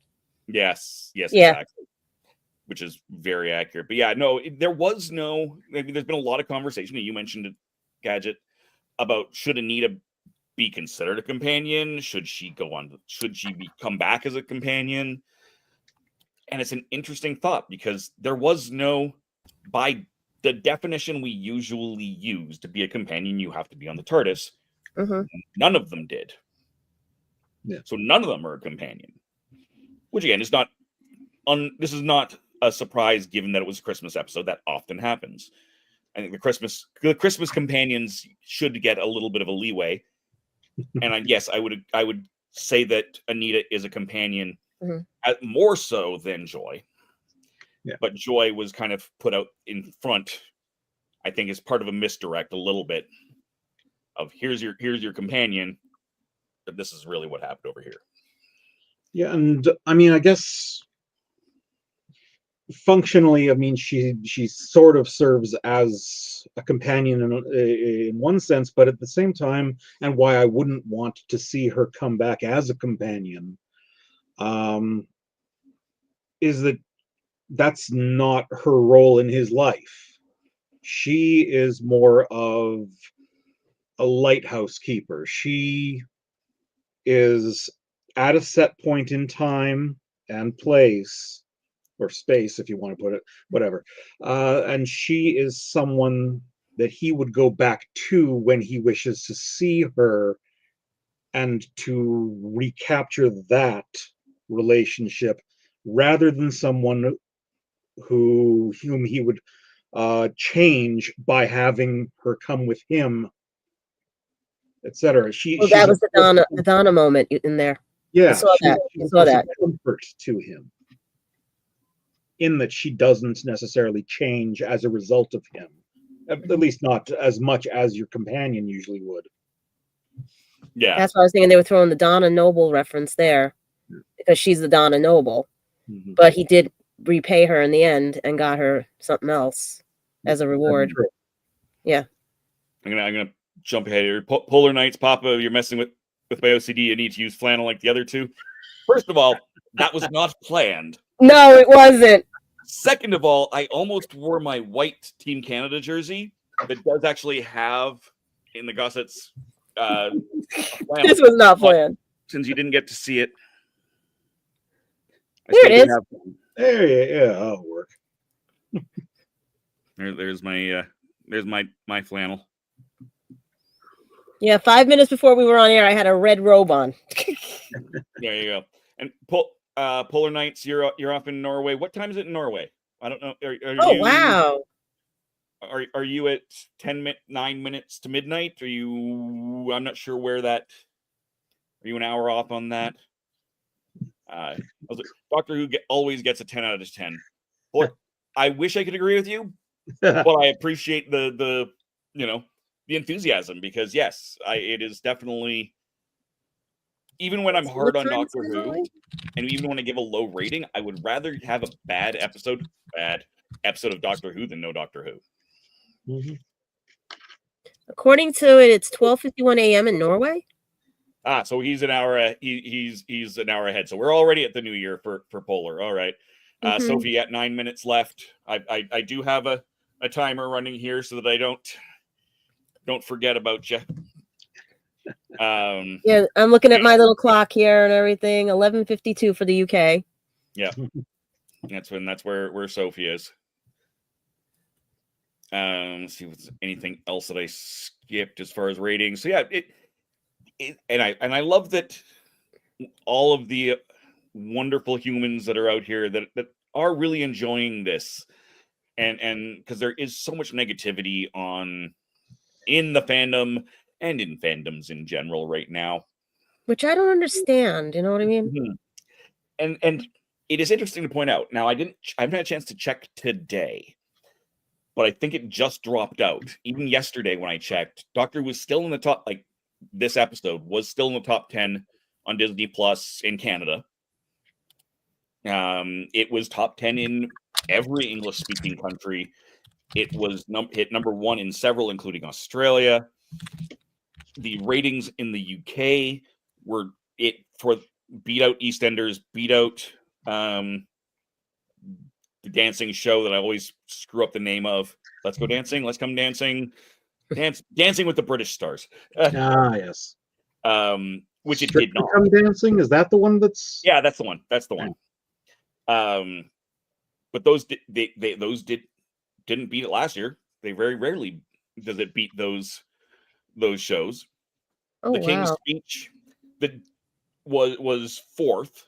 Yes, yeah. Exactly. Which is very accurate. But yeah, no, there's been a lot of conversation, and you mentioned it, Gadget, about should Anita be considered a companion? Should she come back as a companion? And it's an interesting thought, because there was no, by the definition we usually use to be a companion, you have to be on the TARDIS. Mm-hmm. None of them did. Yeah. So none of them are a companion. Which again is not this is not a surprise, given that it was a Christmas episode. That often happens. I think the Christmas companions should get a little bit of a leeway. And yes, I would say that Anita is a companion, more so than Joy. Yeah. But Joy was kind of put out in front, I think, as part of a misdirect a little bit of here's your companion, but this is really what happened over here. Yeah, and I mean, I guess functionally, I mean, she sort of serves as a companion in one sense, but at the same time, and why I wouldn't want to see her come back as a companion, is that that's not her role in his life. She is more of a lighthouse keeper. She is at a set point in time and place, or space, if you want to put it, whatever. And she is someone that he would go back to when he wishes to see her and to recapture that relationship, rather than someone whom he would change by having her come with him, etc. Well, that was the Donna moment in there. Yeah, I saw that. I saw that. Comfort to him, in that she doesn't necessarily change as a result of him, at least not as much as your companion usually would. Yeah, that's why I was thinking they were throwing the Donna Noble reference there, because she's the Donna Noble, but he did repay her in the end and got her something else as a reward. Yeah, I'm gonna jump ahead here. Polar Knights, Papa, you're messing with my OCD. I need to use flannel like the other two. First of all, that was not planned. No, it wasn't. Second of all, I almost wore my white Team Canada jersey that does actually have in the gussets. This was not planned. Since you didn't get to see it, there it is. There, yeah, that'll work. There's my flannel. Yeah, 5 minutes before we were on air, I had a red robe on. There you go. And Polar Knights, you're off in Norway. What time is it in Norway? I don't know. Wow. Are you at 9 minutes to midnight? Are you? I'm not sure where that. Are you an hour off on that? Doctor Who always gets a 10 out of 10. Boy, I wish I could agree with you, but I appreciate the enthusiasm, because yes, it is definitely, even when I'm hard on Doctor Who and even when I give a low rating, I would rather have a bad episode of Doctor Who than no Doctor Who. According to it, it's 12:51 a.m. in Norway. So he's an hour. He's an hour ahead. So we're already at the new year for Polar. All right, Sophie, at 9 minutes left. I do have a timer running here so that I don't forget about you. Yeah, I'm looking at my little clock here and everything. 11:52 for the UK. Yeah, that's where Sophie is. Let's see what's anything else that I skipped as far as ratings. So yeah, and I love that all of the wonderful humans that are out here that are really enjoying this, and because there is so much negativity in the fandom and in fandoms in general right now, which I don't understand. You know what I mean? Mm-hmm. And it is interesting to point out. Now, I haven't had a chance to check today, but I think it just dropped out. Even yesterday when I checked, Doctor was still in the top. Like, this episode was still in the top 10 on Disney Plus in Canada. It was top 10 in every English-speaking country. It was hit number 1 in several, including Australia. The ratings in the UK beat out EastEnders, beat out the dancing show that I always screw up the name of. Let's Go Dancing, Let's Come Dancing, Dancing with the British Stars. Yes. Which it did not. Come Dancing, is that the one that's? Yeah, that's the one. That's the one. But those didn't beat it last year. They very rarely does it beat those shows. Oh, the King's Speech that was 4th.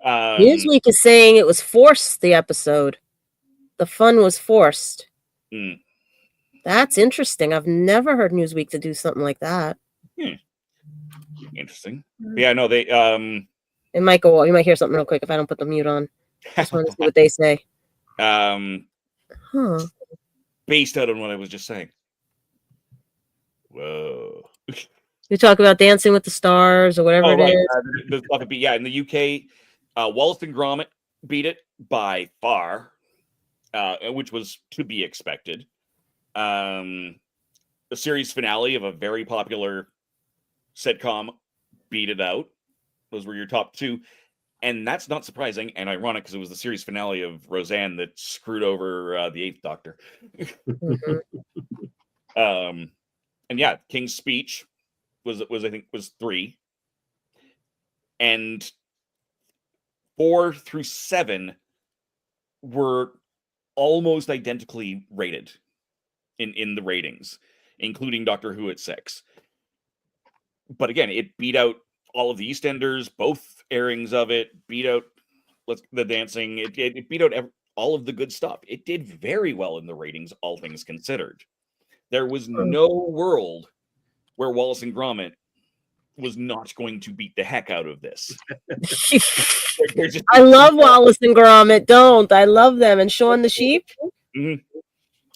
Newsweek is saying it was forced, the episode. The fun was forced. That's interesting. I've never heard Newsweek to do something like that. Interesting. Yeah, no, they it might go. You might hear something real quick if I don't put the mute on. Just want to see what they say. Based out on what I was just saying. Whoa. You talk about Dancing with the Stars or whatever it is. The stuff in the UK, Wallace and Gromit beat it by far, which was to be expected. The series finale of a very popular sitcom beat it out. Those were your top two. And that's not surprising and ironic because it was the series finale of Roseanne that screwed over the Eighth Doctor. And yeah, King's Speech was I think 3. And 4 through 7 were almost identically rated in the ratings, including Doctor Who at 6. But again, it beat out all of the EastEnders, both airings of it, beat out the dancing. It beat out all of the good stuff. It did very well in the ratings, all things considered. There was no world where Wallace and Gromit was not going to beat the heck out of this. I love Wallace and Gromit. I love them. And Shaun the Sheep. Mm-hmm.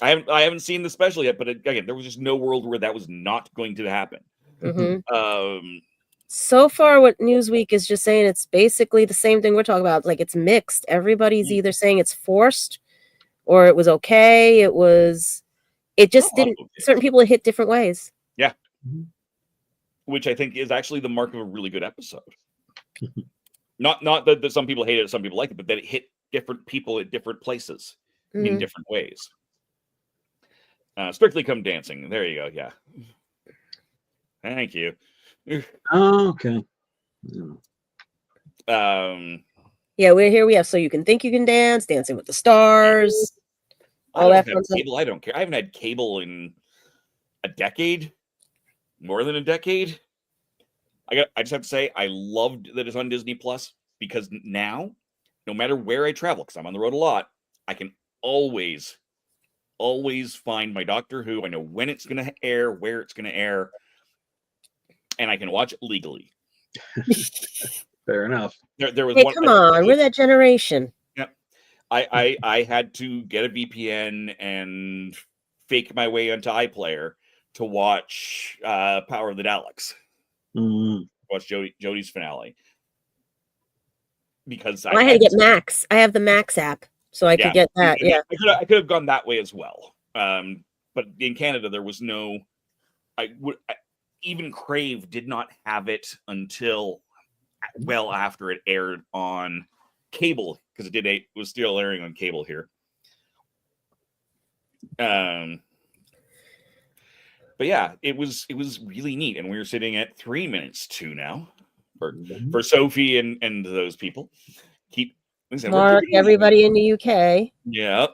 I haven't seen the special yet, but again, there was just no world where that was not going to happen. Mm-hmm. So far, what Newsweek is just saying, it's basically the same thing we're talking about. Like, it's mixed. Everybody's either saying it's forced or it was okay. It just didn't. Certain people it hit different ways. Yeah. Which I think is actually the mark of a really good episode. Not that some people hate it, some people like it, but that it hit different people at different places in different ways. Strictly Come Dancing. There you go. Yeah. Thank you. Oh, okay. Yeah, we're here. We have So You Can Think You Can Dance, Dancing with the Stars. All that fun stuff. Cable. I don't care. I haven't had cable in a decade, more than a decade. I just have to say, I loved that it's on Disney Plus because now, no matter where I travel, because I'm on the road a lot, I can always find my Doctor Who. I know when it's going to air, where it's going to air, and I can watch it legally. Fair enough. There was come on, we're that generation. Yeah, I had to get a VPN and fake my way onto iPlayer to watch Power of the Daleks. Watch Jodie's finale because I had to get Max. I have the Max app, so I could get that. Yeah, I could have gone that way as well. But in Canada, there was no. Even Crave did not have it until well after it aired on cable because it was still airing on cable here. But yeah, it was really neat, and we were sitting at 3 minutes to now for Sophie and those people. Mark, everybody in the UK. Yeah.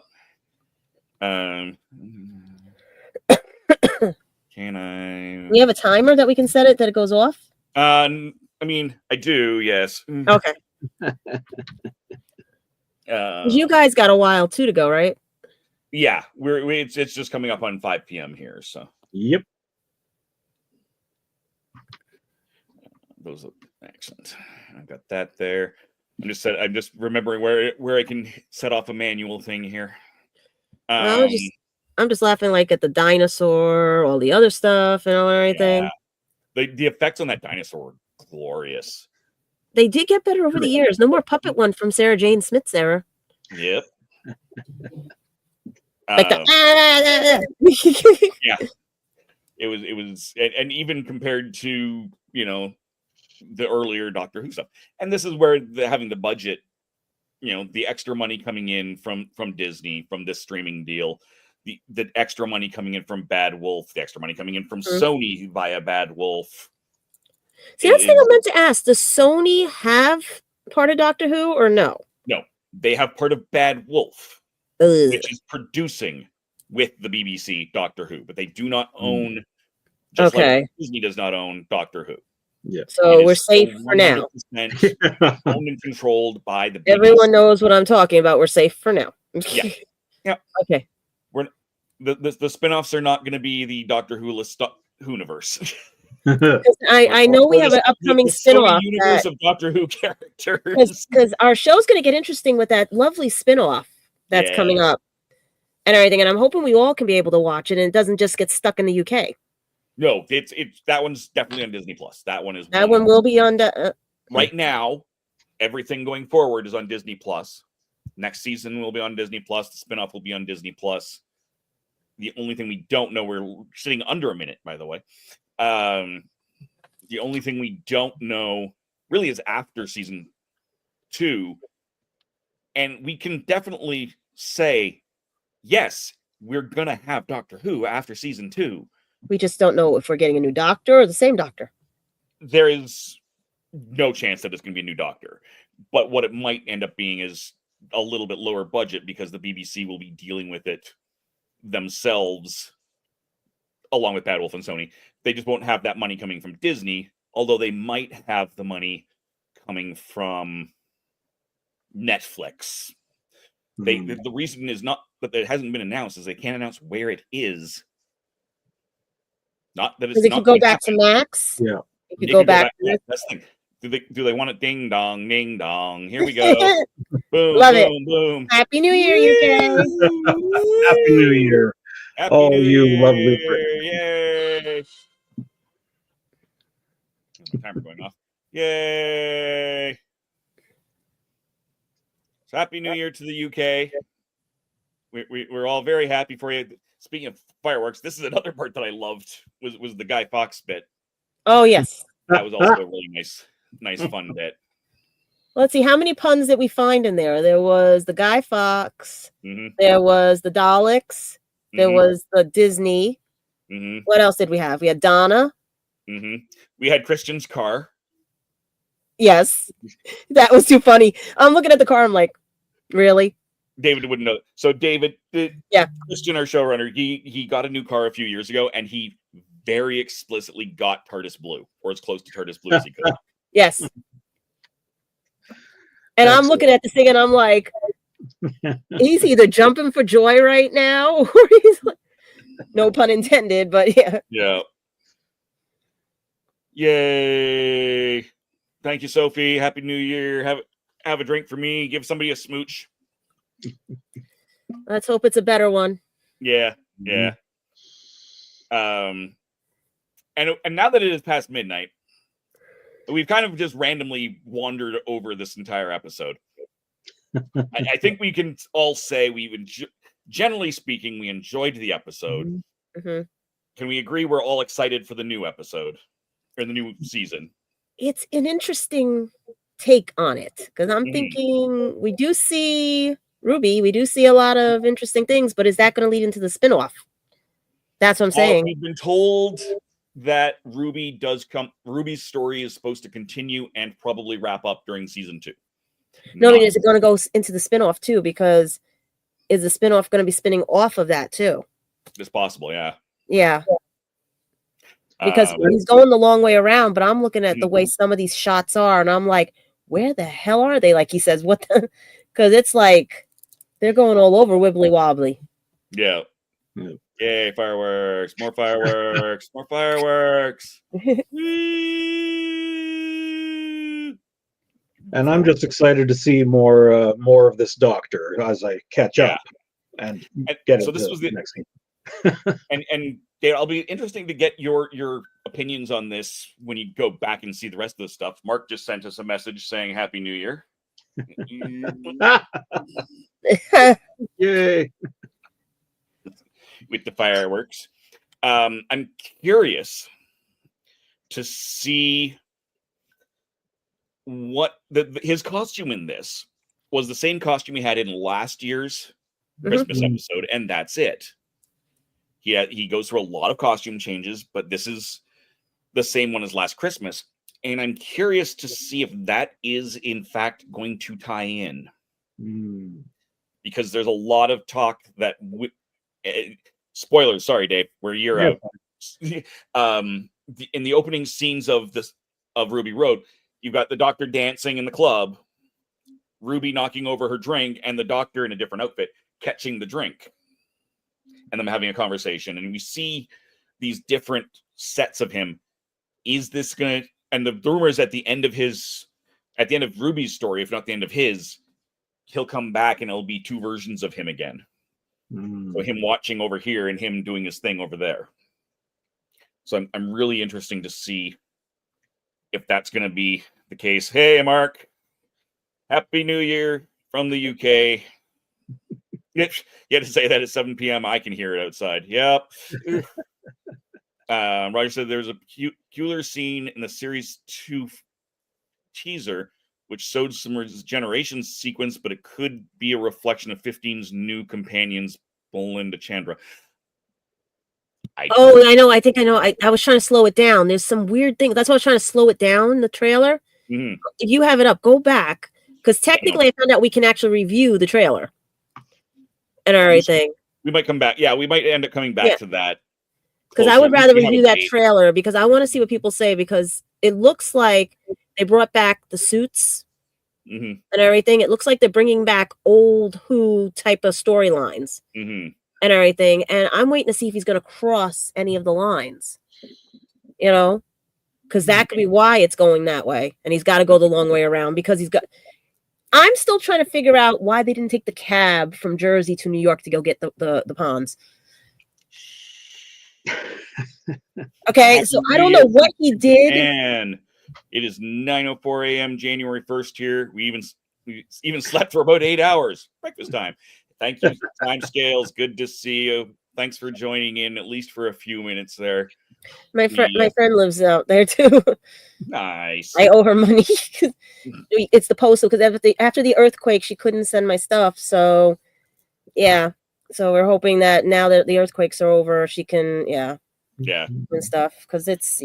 Can I? We have a timer that we can set it that it goes off. I mean, I do. Yes. Okay. You guys got a while too to go, right? Yeah, it's just coming up on 5 p.m. here, so. Yep. Those look excellent. I've got that there. I'm just remembering where I can set off a manual thing here. I'm just laughing like at the dinosaur, all the other stuff, and everything. Yeah. The effects on that dinosaur were glorious. They did get better over the years. No more puppet one from Sarah Jane Smith's era. Yep. Like yeah. It was, and even compared to the earlier Doctor Who stuff, and this is where having the budget, the extra money coming in from Disney from this streaming deal, the extra money coming in from Bad Wolf, the extra money coming in from Sony via Bad Wolf. See, that's the thing I meant to ask. Does Sony have part of Doctor Who or no? No, they have part of Bad Wolf, which is producing with the BBC Doctor Who, but they do not own. Just like Disney does not own Doctor Who. Yeah. So we're safe for now. Owned and controlled by the BBC. Everyone knows what I'm talking about. We're safe for now. Yeah. Yeah. Okay. The spinoffs are not going to be the Doctor WHOniverse. I know we have an upcoming spinoff universe of Doctor Who characters. Because our show's going to get interesting with that lovely spinoff that's coming up and everything. And I'm hoping we all can be able to watch it and it doesn't just get stuck in the UK. No, it's that one's definitely on Disney Plus. That one is That one will be on right now. Everything going forward is on Disney Plus. Next season will be on Disney Plus. The spinoff will be on Disney Plus. The only thing we don't know, we're sitting under a minute, by the way. The only thing we don't know really is after season 2. And we can definitely say, yes, we're going to have Doctor Who after season 2. We just don't know if we're getting a new Doctor or the same Doctor. There is no chance that it's going to be a new Doctor. But what it might end up being is a little bit lower budget because the BBC will be dealing with it themselves along with Bad Wolf and Sony. They just won't have that money coming from Disney, although they might have the money coming from Netflix. The reason is not that it hasn't been announced, is they can't announce where it is. Not that it's Because it not could go back to Max. Yeah. It could go back. Yeah, that's the thing. Do they want it ding dong, ding dong? Here we go. Boom, Love boom, it. boom. Happy New Year, UK. Happy New Year. Happy Oh, New you Year. lovely Brit. Yay. The timer going off. Yay. So happy New Year to the UK. We're all very happy for you. Speaking of fireworks, this is another part that I loved was the Guy Fawkes bit. Oh, yes. That was also a really nice fun bit. Let's see. How many puns did we find in there? There was the Guy Fawkes. Mm-hmm. There was the Daleks. There Mm-hmm. was the Disney. Mm-hmm. What else did we have? We had Donna. Mm-hmm. We had Christian's car. Yes. That was too funny. I'm looking at the car. I'm like, really? David wouldn't know. So David, Yeah. Christian, our showrunner, he got a new car a few years ago, and he very explicitly got TARDIS blue, or as close to TARDIS blue as he could. Yes. And I'm looking at this thing, and I'm like, he's either jumping for joy right now, or he's like, no pun intended, but yeah. Yeah. Yay! Thank you, Sophie. Happy New Year. Have a drink for me. Give somebody a smooch. Let's hope it's a better one. Yeah. And now that it is past midnight, we've kind of just randomly wandered over this entire episode. I think we can all say generally speaking, we enjoyed the episode. Mm-hmm. Can we agree we're all excited for the new episode or the new season? It's an interesting take on it because I'm thinking we do see Ruby, we do see a lot of interesting things, but is that going to lead into the spinoff? That's what I'm saying. We've been told that Ruby's story is supposed to continue and probably wrap up during season 2. No, I mean, is it going to go into the spinoff too? Because is the spinoff going to be spinning off of that too? It's possible, yeah. Yeah. Because he's going the long way around, but I'm looking at the way some of these shots are, and I'm like, where the hell are they? Like he says, what the? Because it's like they're going all over wibbly wobbly. Yeah. Yay, fireworks, more fireworks, more fireworks. And I'm just excited to see more of this Doctor as I catch up and get so it. This was the next scene. and Dave, I'll be interesting to get your opinions on this when you go back and see the rest of the stuff. Mark just sent us a message saying Happy New Year. Yay. With the fireworks. I'm curious to see what his costume in this was. The same costume he had in last year's Christmas episode, and that's it. He goes through a lot of costume changes, but this is the same one as last Christmas. And I'm curious to see if that is in fact going to tie in. Because there's a lot of talk that spoilers, sorry, Dave, we're a year out. In the opening scenes of Ruby Road, you've got the Doctor dancing in the club, Ruby knocking over her drink, and the Doctor in a different outfit catching the drink, and them having a conversation. And we see these different sets of him. Is this gonna? And the rumor is at the end of Ruby's story, if not the end of his, he'll come back and it'll be 2 versions of him again. So him watching over here and him doing his thing over there. So I'm really interesting to see if that's going to be the case. Hey, Mark, Happy New Year from the UK. You had to say that at 7 p.m. I can hear it outside. Yep. Roger said there's a peculiar scene in the series 2 teaser which showed some regeneration sequence, but it could be a reflection of 15's new companions, Belinda Chandra. I know. I think I know. I was trying to slow it down. There's some weird thing. That's why I was trying to slow it down, the trailer. Mm-hmm. If you have it up, go back. Because technically I found out we can actually review the trailer and everything. We might come back. Yeah, we might end up coming back to that. Because I would rather review that trailer because I want to see what people say, because it looks like they brought back the suits and everything. It looks like they're bringing back old Who type of storylines and everything. And I'm waiting to see if he's going to cross any of the lines, you know, because that could be why it's going that way. And he's got to go the long way around because he's got. I'm still trying to figure out why they didn't take the cab from Jersey to New York to go get the ponds. Okay, so I don't know what he did. And it is 9:04 a.m. January 1st here. We even slept for about 8 hours. Breakfast time. Thank you for time scales. Good to see you. Thanks for joining in, at least for a few minutes there. My friend lives out there too. Nice. I owe her money. It's the postal, because after the earthquake, she couldn't send my stuff. So, yeah. So we're hoping that now that the earthquakes are over, she can, and stuff. Because it's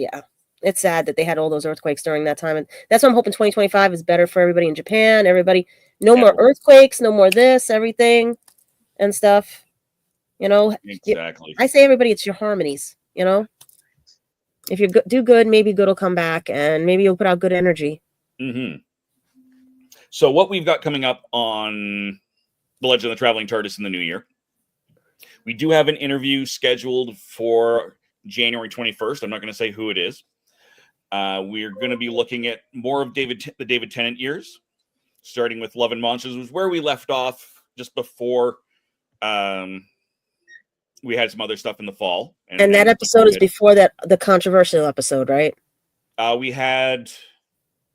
sad that they had all those earthquakes during that time, and that's why I'm hoping 2025 is better for everybody in Japan. Everybody, no more earthquakes, no more this, everything, and stuff. You know, exactly. I say everybody, it's your harmonies. You know, if you do good, maybe good will come back, and maybe you'll put out good energy. So what we've got coming up on The Legend of the Traveling TARDIS in the new year, we do have an interview scheduled for January 21st. I'm not going to say who it is. We're going to be looking at more of the David Tennant years, starting with Love and Monsters, was where we left off just before we had some other stuff in the fall. And that episode is before the controversial episode, right? We had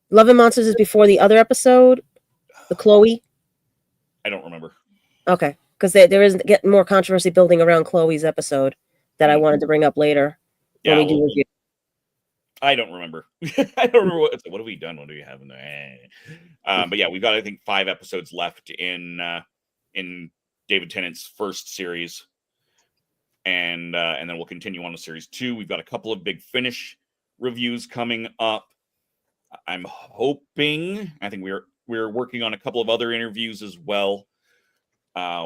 Love and Monsters is before the other episode, the Chloe. I don't remember. Okay, because there is getting more controversy building around Chloe's episode that I wanted to bring up later. Yeah, I don't remember. I don't remember what have we done. What do we have in there? But yeah, we've got, I think, 5 episodes left in David Tennant's first series, and then we'll continue on to series 2. We've got a couple of Big Finish reviews coming up. I'm hoping. I think we're working on a couple of other interviews as well.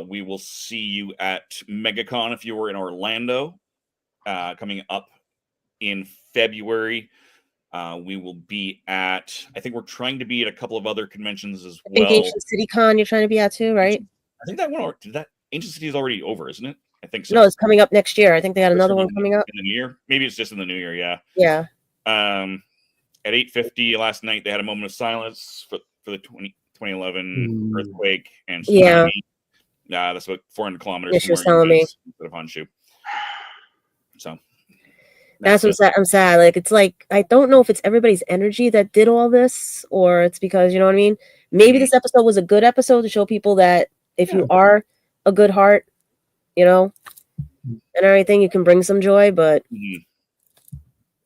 We will see you at MegaCon if you were in Orlando, coming up in February. We will be at, I think we're trying to be at a couple of other conventions as well. I think Ancient City Con you're trying to be at too, right? I think that one, Ancient City is already over, isn't it? I think so. No, it's coming up next year. I think they got another one coming up in the new year. Maybe it's just in the new year. Yeah. Yeah. At 8:50 last night, they had a moment of silence for the 2011 earthquake and tsunami. That's about 400 kilometers. Yeah, she was telling me. Instead of Honshu. So that's what I'm sad. Like, it's like, I don't know if it's everybody's energy that did all this, or it's because, you know what I mean? Maybe this episode was a good episode to show people that if you are a good heart, you know, and everything, you can bring some joy, but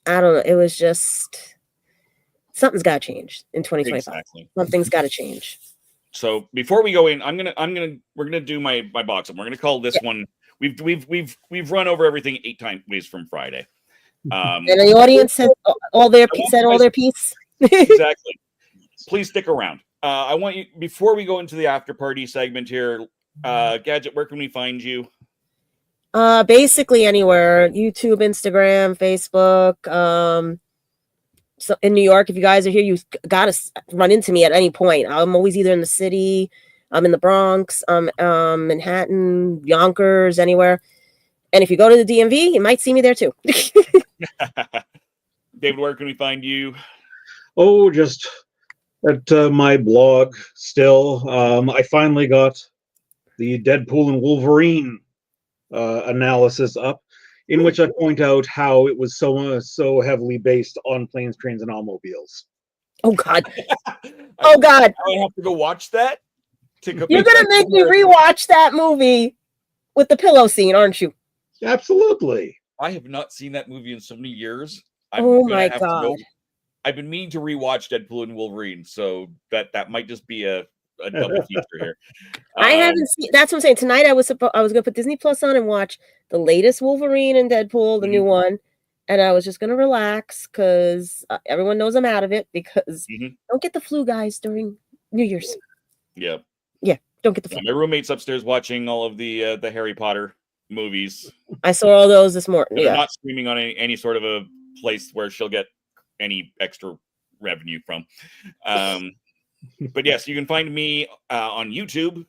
I don't know. It was just, something's got to change in 2025. Exactly. Something's got to change. So before we go in, we're gonna do my box up. We're gonna call this one. We've run over everything 8 times from Friday. And the audience said all their piece. Exactly. Please stick around. I want you, before we go into the after party segment here, Gadget, where can we find you? Basically anywhere. YouTube, Instagram, Facebook. So in New York, if you guys are here, you gotta run into me at any point. I'm always either in the city, I'm in the Bronx, Manhattan, Yonkers, anywhere. And if you go to the DMV, you might see me there too. David, where can we find you? Oh, just at my blog still. I finally got the Deadpool and Wolverine analysis up. in which I point out how it was so heavily based on planes, trains, and automobiles. Oh God. Oh God. I have to go watch that. You're gonna make me rewatch that movie with the pillow scene, aren't you? Absolutely. I have not seen that movie in so many years. Oh my God. I've been meaning to rewatch Deadpool and Wolverine, so that might just be a double feature here. I haven't seen. That's what I'm saying. Tonight I was gonna put Disney Plus on and watch the latest Wolverine and Deadpool, the new one, and I was just gonna relax because everyone knows I'm out of it because don't get the flu, guys, during New Year's. Yeah. Yeah, don't get the flu. My roommate's upstairs watching all of the Harry Potter movies. I saw all those this morning. They're not streaming on any sort of a place where she'll get any extra revenue from. But yes, you can find me on YouTube,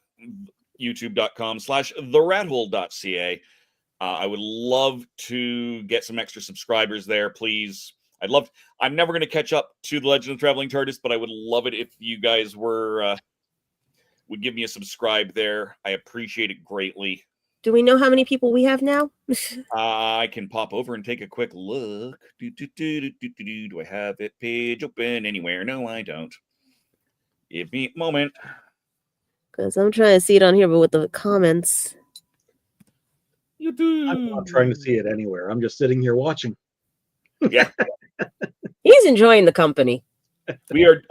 youtube.com/TheRatHole.ca. I would love to get some extra subscribers there, please. I'm never going to catch up to The Legend of Traveling TARDIS, but I would love it if you guys would give me a subscribe there. I appreciate it greatly. Do we know how many people we have now? I can pop over and take a quick look. Do I have it page open anywhere? No, I don't. Give me a moment. Because I'm trying to see it on here, but with the comments. I'm not trying to see it anywhere. I'm just sitting here watching. Yeah. He's enjoying the company. We're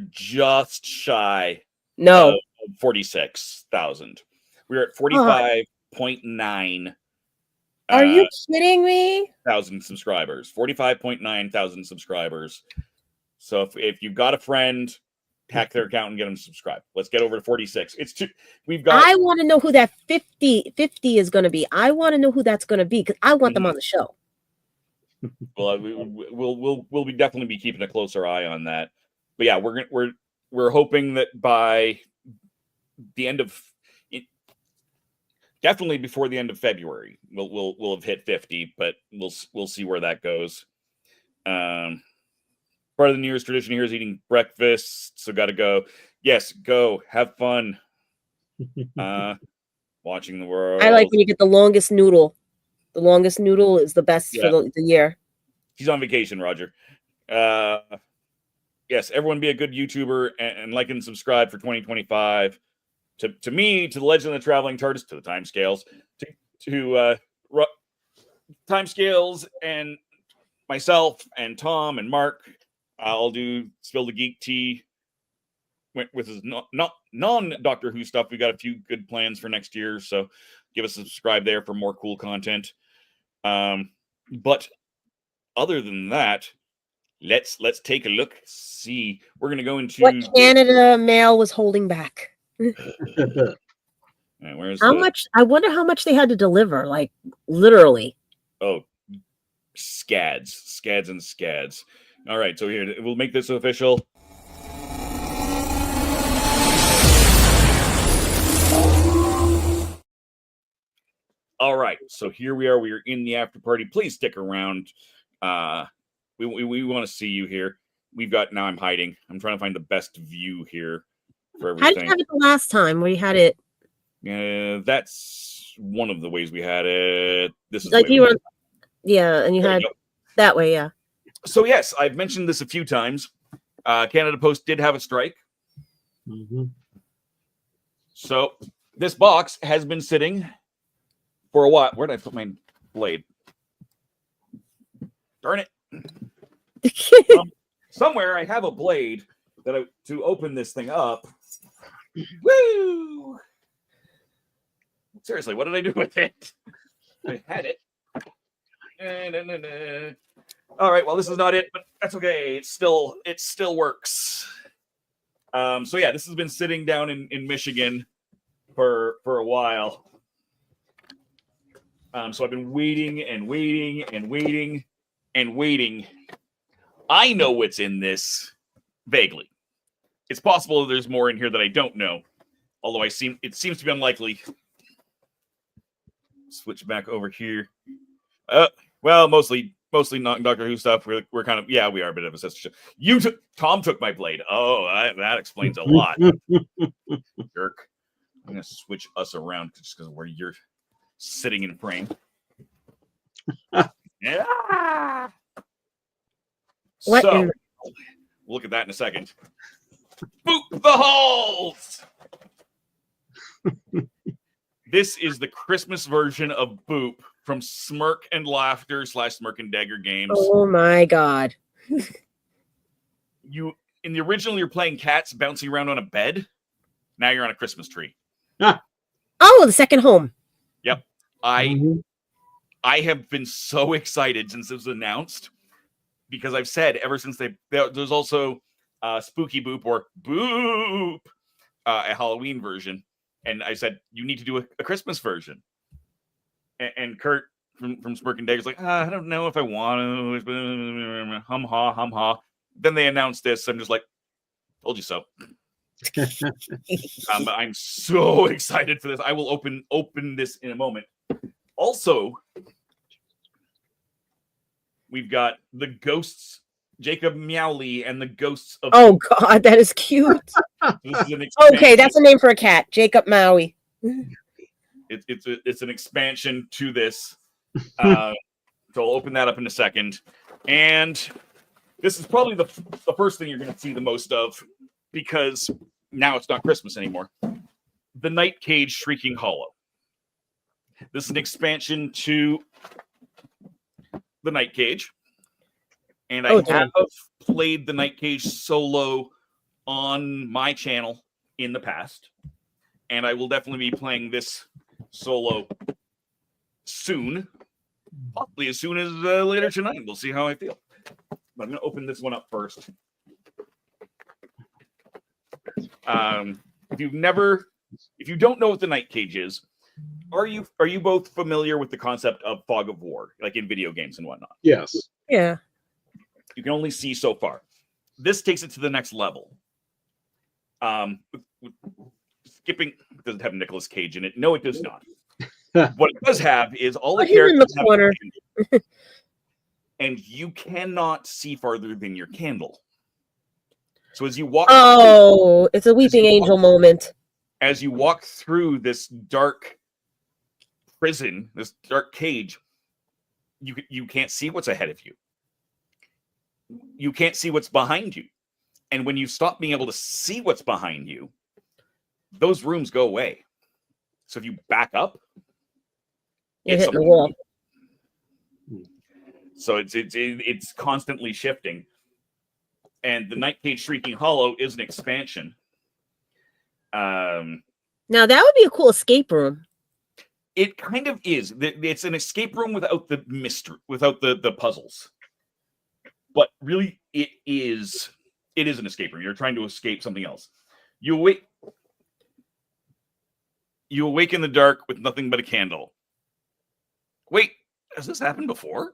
just shy. No. 46,000. We're at 45.9. Are you kidding me? Thousand subscribers. 45.9 thousand subscribers. So if you've got a friend, hack their account and get them to subscribe. Let's get over to 46. I want to know who that 50 is going to be. I want to know who that's going to be because I want them on the show. Well, we'll definitely be keeping a closer eye on that. But yeah, we're hoping that by the end of definitely before the end of February, we'll have hit 50, but we'll see where that goes. Part of the New Year's tradition here is eating breakfast, so got to go. Yes, go have fun. Watching the world. I like when you get the longest noodle. The longest noodle is the best for the year. He's on vacation, Roger. Yes, everyone be a good YouTuber and like and subscribe for 2025. To me, to the Legend of the Traveling TARDIS, to the timescales, to timescales, and myself and Tom and Mark. I'll do Spill the Geek Tea with his non-Doctor Who stuff. We got a few good plans for next year, so give us a subscribe there for more cool content. But other than that, let's take a look. See, we're gonna go into what Canada mail was holding back. Much? I wonder how much they had to deliver, like literally. Oh, scads. All right, so here we'll make this official. All right, so here we are. We are in the after party. Please stick around. We want to see you here. We've got now. I'm hiding. I'm trying to find the best view here for everything. How did you have it the last time where you had it? That's one of the ways we had it. This is like you were, and you had that way, yeah. So yes, I've mentioned this a few times. Canada Post did have a strike. So this box has been sitting for a while. Where did I put my blade? Darn it! Somewhere I have a blade to open this thing up. Woo! Seriously, what did I do with it? I had it. All right, well, this is not it, but that's okay. It still works. So yeah, this has been sitting down in Michigan for a while. So I've been waiting. I know what's in this vaguely. It's possible there's more in here that I don't know, although it seems to be unlikely. Switch back over here. Well, mostly not Doctor Who stuff. We're kind of we are a bit of a sister show. Tom took my blade. Oh, that explains a lot. Jerk. I'm gonna switch us around just because where you're sitting in frame. Yeah. What So, in we'll look at that in a second. Boop the halls! This is the Christmas version of Boop from Smirk and Laughter / Smirk and Dagger games. Oh my god. You in the original, you're playing cats bouncing around on a bed. Now you're on a Christmas tree. Oh, the second home. Yep. I have been so excited since it was announced, because I've said ever since there's also Spooky Boop or Boop, a Halloween version. And I said, you need to do a Christmas version. And Kurt from Smirk and Dagger's like, I don't know if I want to. Hum ha, hum ha. Then they announced this. I'm just like, told you so. I'm so excited for this. I will open this in a moment. Also, we've got the ghosts, Jacob Meowly and the ghosts of. Oh god, that is cute. Okay, that's a name for a cat, Jacob Maui. It's an expansion to this. So I'll open that up in a second. And this is probably the first thing you're going to see the most of, because now it's not Christmas anymore. The Night Cage Shrieking Hollow. This is an expansion to the Night Cage. And I have played the Night Cage solo on my channel in the past. And I will definitely be playing this solo soon. Possibly as soon as later tonight. We'll see how I feel. But I'm going to open this one up first. If you don't know what the Night Cage is, are you both familiar with the concept of fog of war, like in video games and whatnot? Yes. Yeah. You can only see so far. This takes it to the next level. Skipping, doesn't have Nicolas Cage in it. No, it does not. What it does have is all the characters in the corner. And you cannot see farther than your candle. So as you walk, it's a weeping angel moment. As you walk through this dark prison, this dark cage, you can't see what's ahead of you. You can't see what's behind you. And when you stop being able to see what's behind you, those rooms go away. So if you back up, you're hitting the wall. So it's constantly shifting. And the Night Cage Shrieking Hollow is an expansion. Now that would be a cool escape room. It kind of is. It's an escape room without the mystery, without the puzzles. But really, it is an escape room. You're trying to escape something else. You awake in the dark with nothing but a candle. Wait, has this happened before?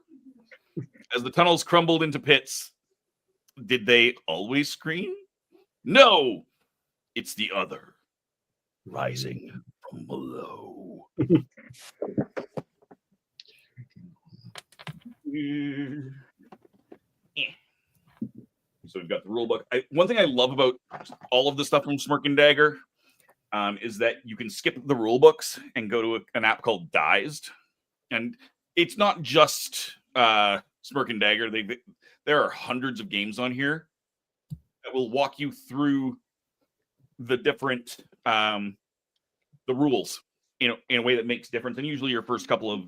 As the tunnels crumbled into pits, did they always scream? No! It's the other, rising from below. So we've got the rule book. One thing I love about all of the stuff from Smirk and Dagger is that you can skip the rule books and go to an app called Dized. And it's not just Smirk and Dagger. There are hundreds of games on here that will walk you through the different the rules in a way that makes difference, and usually your first couple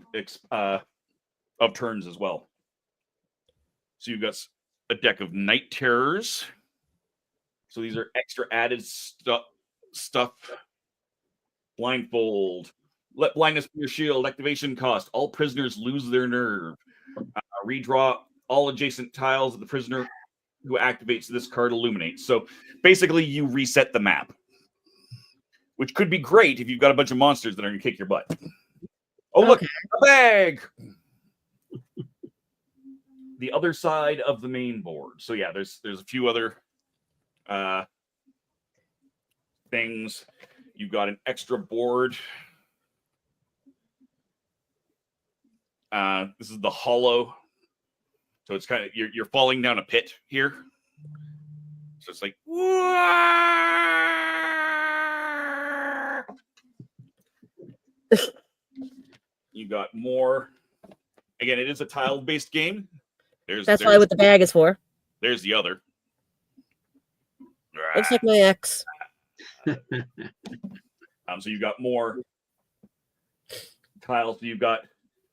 of turns as well. So you've got a deck of Night Terrors. So these are extra added stuff. Blindfold. Let blindness be your shield. Activation cost. All prisoners lose their nerve. Redraw all adjacent tiles of the prisoner who activates this card illuminates. So basically you reset the map, which could be great if you've got a bunch of monsters that are going to kick your butt. Oh, look, a bag! The other side of the main board. So yeah, there's a few other things. You've got an extra board. This is the hollow. So it's kind of, you're falling down a pit here. So it's like, you got more again, it is a tile-based game. That's probably what the bag is for. There's the other. Looks like my ex. So you've got more tiles. You've got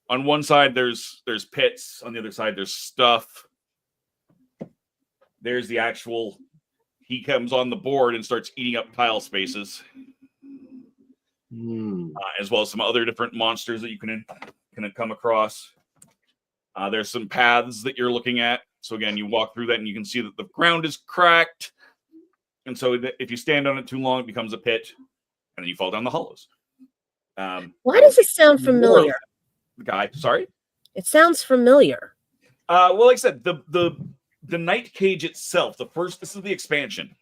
on one side there's pits, on the other side there's stuff. There's the actual. He comes on the board and starts eating up tile spaces, as well as some other different monsters that you can come across. There's some paths that you're looking at. So again, you walk through that and you can see that the ground is cracked. And so if you stand on it too long, it becomes a pit, and then you fall down the hollows. Why does it sound familiar? Sorry? It sounds familiar. Well, like I said, the Night Cage itself, this is the expansion.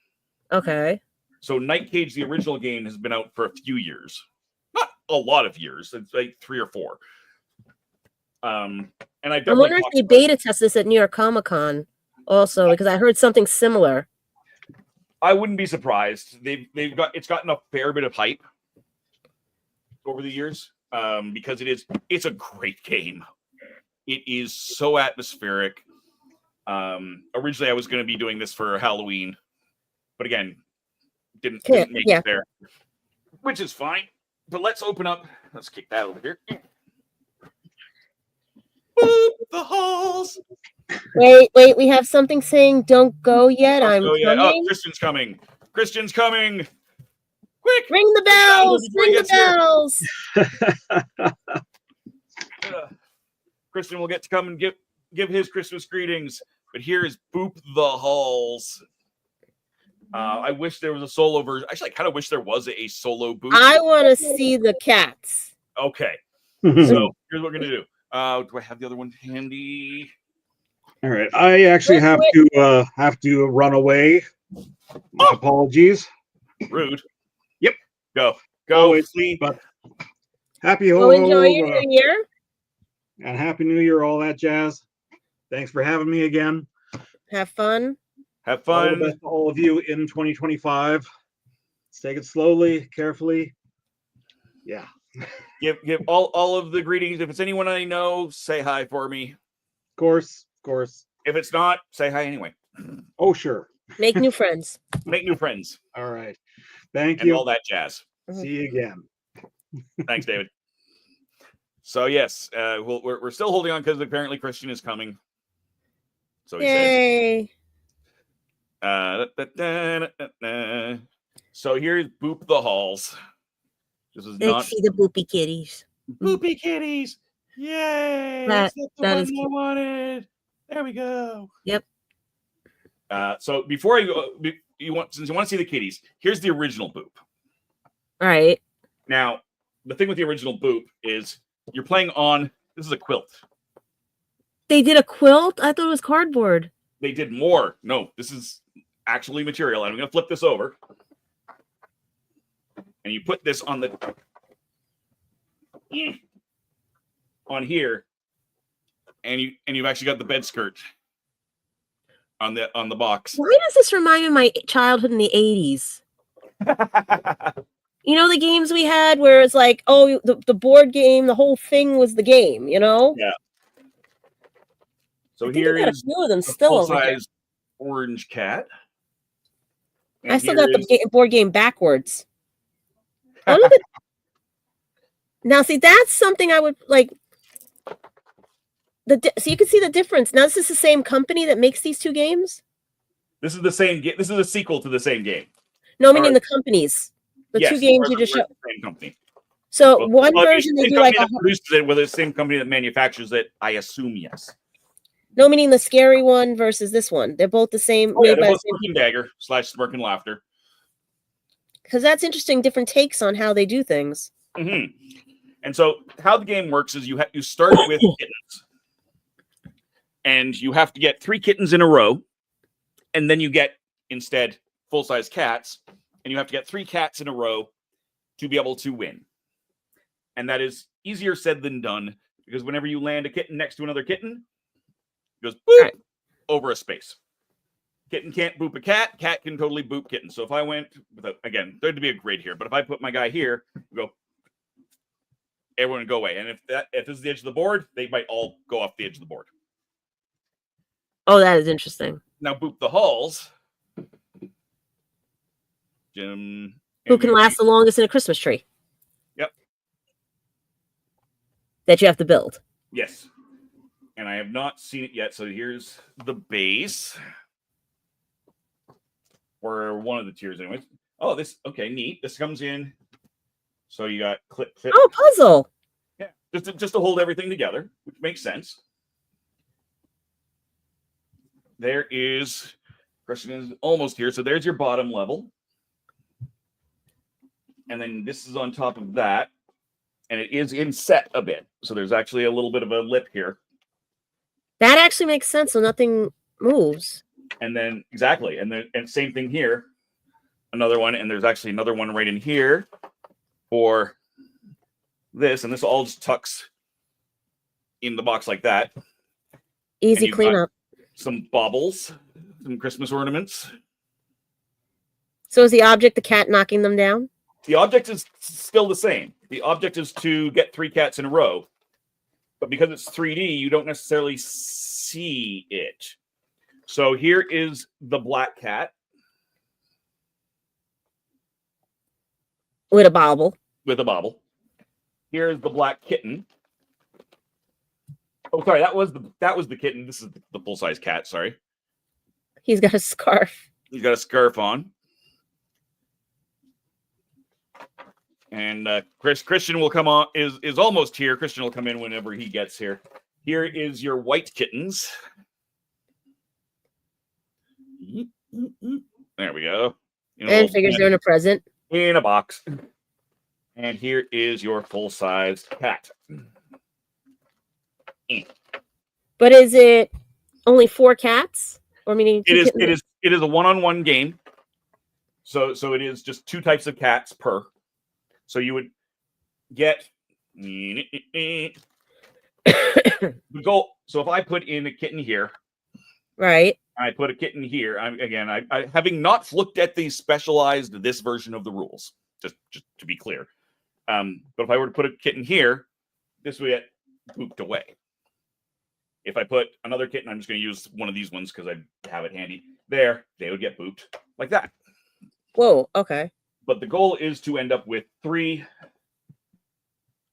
Okay. So Night Cage, the original game, has been out for a few years. Not a lot of years. It's like 3 or 4. And I wonder if they beta test this at New York Comic Con also, because I heard something similar. I wouldn't be surprised. It's gotten a fair bit of hype over the years, because it's a great game. It is so atmospheric. Originally I was going to be doing this for Halloween, but again, didn't make it there, which is fine. But let's kick that over here. Boop, the halls. Wait, we have something saying don't go yet. I'm coming. Oh, Christian's coming. Quick! Ring the bells! Ring the bells! Christian will get to come and give his Christmas greetings. But here is Boop the Halls. I wish there was a solo version. Actually, I kind of wish there was a solo Boop. I want to see the cats. Okay. So here's what we're going to do. Do I have the other one handy? All right. I actually have to run away. My apologies. Rude. Yep. Go. But happy enjoy your New Year. And happy New Year, all that jazz. Thanks for having me again. Have fun. Have fun. All the best to all of you in 2025. Let's take it slowly, carefully. Yeah. Give all of the greetings. If it's anyone I know, say hi for me. Of course. If it's not, say hi anyway. Oh, sure. Make new friends. Make new friends. All right. Thank and you. All that jazz. See you again. Thanks, David. So yes, we're still holding on because apparently Christian is coming. So he Yay. says. So here's Boop the Halls. This is Let's see the boopy kitties. Boopy kitties. Yay! That That's is the one I wanted. There we go. Yep. So before I go, since you want to see the kitties, here's the original Boop. All right. Now, the thing with the original Boop is you're playing on. This is a quilt. They did a quilt? I thought it was cardboard. They did more. No, this is actually material. I'm going to flip this over. And you put this on here, and you've actually got the bed skirt on the box. Why does this remind me of my childhood in the 80s? You know the games we had where it's like, oh, the board game, the whole thing was the game, you know? Yeah. So here is a few of them still over here. Full-size orange cat. I still got the board game backwards. Oh, look at... Now, see, that's something I would like. So you can see the difference. Now, this is the same company that makes these two games? This is the same game. This is a sequel to the same game. No, I mean in the companies. The two games you just showed. Same company. So one version they do like a produces it, whether it's the same company that manufactures it, I assume yes. No, meaning the scary one versus this one. They're both the same. Oh, yeah, they're both Smirk Dagger / Smirk and Laughter. Because that's interesting, different takes on how they do things. Mm-hmm. And so how the game works is you start with kittens. And you have to get 3 kittens in a row. And then you get, instead, full-size cats. And you have to get 3 cats in a row to be able to win. And that is easier said than done. Because whenever you land a kitten next to another kitten, it goes boop over a space. Kitten can't boop a cat. Cat can totally boop kitten. So if I went, again, there'd be a grid here. But if I put my guy here, go, everyone go away. And if this is the edge of the board, they might all go off the edge of the board. Oh, that is interesting. Now boop the hulls. Jim. Who can last the longest in a Christmas tree? Yep. That you have to build. Yes. And I have not seen it yet. So here's the base. Or one of the tiers anyways. Oh, this, okay, neat. This comes in. So you got clip. Oh, puzzle. Yeah, just to hold everything together, which makes sense. There is, Christian is almost here. So there's your bottom level. And then this is on top of that. And it is inset a bit. So there's actually a little bit of a lip here. That actually makes sense. So nothing moves. And then, exactly. And same thing here. Another one. And there's actually another one right in here for this. And this all just tucks in the box like that. Easy cleanup. Some baubles, some Christmas ornaments. So is the object the cat knocking them down? The object is still the same. The object is to get 3 cats in a row. But because it's 3D, you don't necessarily see it. So here is the black cat. With a bauble. With a bauble. Here's the black kitten. Oh, sorry, that was the kitten. This is the full-size cat, sorry. He's got a scarf. He's got a scarf on. And Christian will come on, is almost here. Christian will come in whenever he gets here. Here is your white kittens. There we go. And figures they're in a present. In a box. And here is your full-sized cat. But is it only 4 cats? Or meaning it is a one-on-one game. So it is just 2 types of cats per. So you would get the goal. So if I put in a kitten here, right? I put a kitten here. I having not looked at the specialized this version of the rules, just to be clear. But if I were to put a kitten here, this would get booped away. If I put another kitten, I'm just going to use one of these ones because I have it handy. There, they would get booped like that. Whoa, okay. But the goal is to end up with 3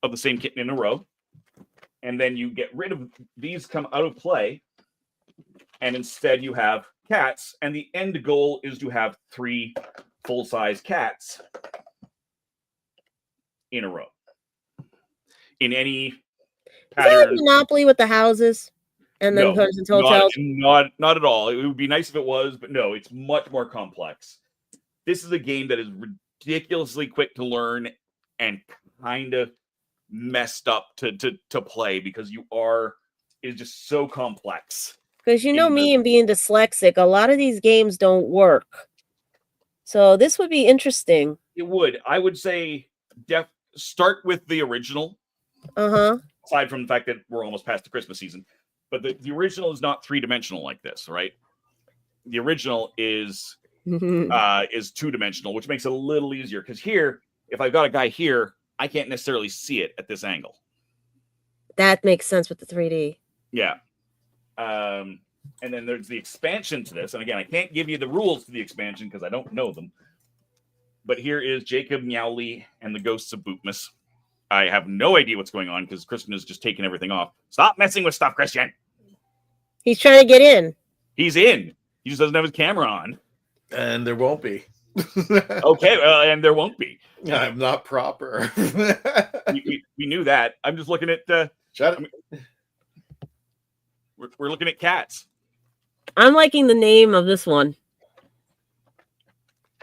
of the same kitten in a row. And then you get rid of these, come out of play. And instead you have cats. And the end goal is to have 3 full-size cats in a row. In any pattern. Is that like Monopoly with the houses? And then homes and hotels? Not at all. It would be nice if it was, but no, it's much more complex. This is a game that is ridiculously quick to learn and kind of messed up to play because it's just so complex. Because you know me and being dyslexic, a lot of these games don't work. So this would be interesting. It would. I would say start with the original. Uh-huh. Aside from the fact that we're almost past the Christmas season. But the original is not 3-dimensional like this, right? The original is 2-dimensional, which makes it a little easier. Because here, if I've got a guy here, I can't necessarily see it at this angle. That makes sense with the 3D. Yeah. And then there's the expansion to this. And again, I can't give you the rules to the expansion because I don't know them. But here is Jacob Meowly and the Ghosts of Bootmas. I have no idea what's going on because Christian is just taking everything off. Stop messing with stuff, Christian. He's trying to get in. He's in. He just doesn't have his camera on. And there won't be. Okay, and there won't be. I'm not proper. we knew that. I'm just looking at... Shut up. We're looking at cats. I'm liking the name of this one.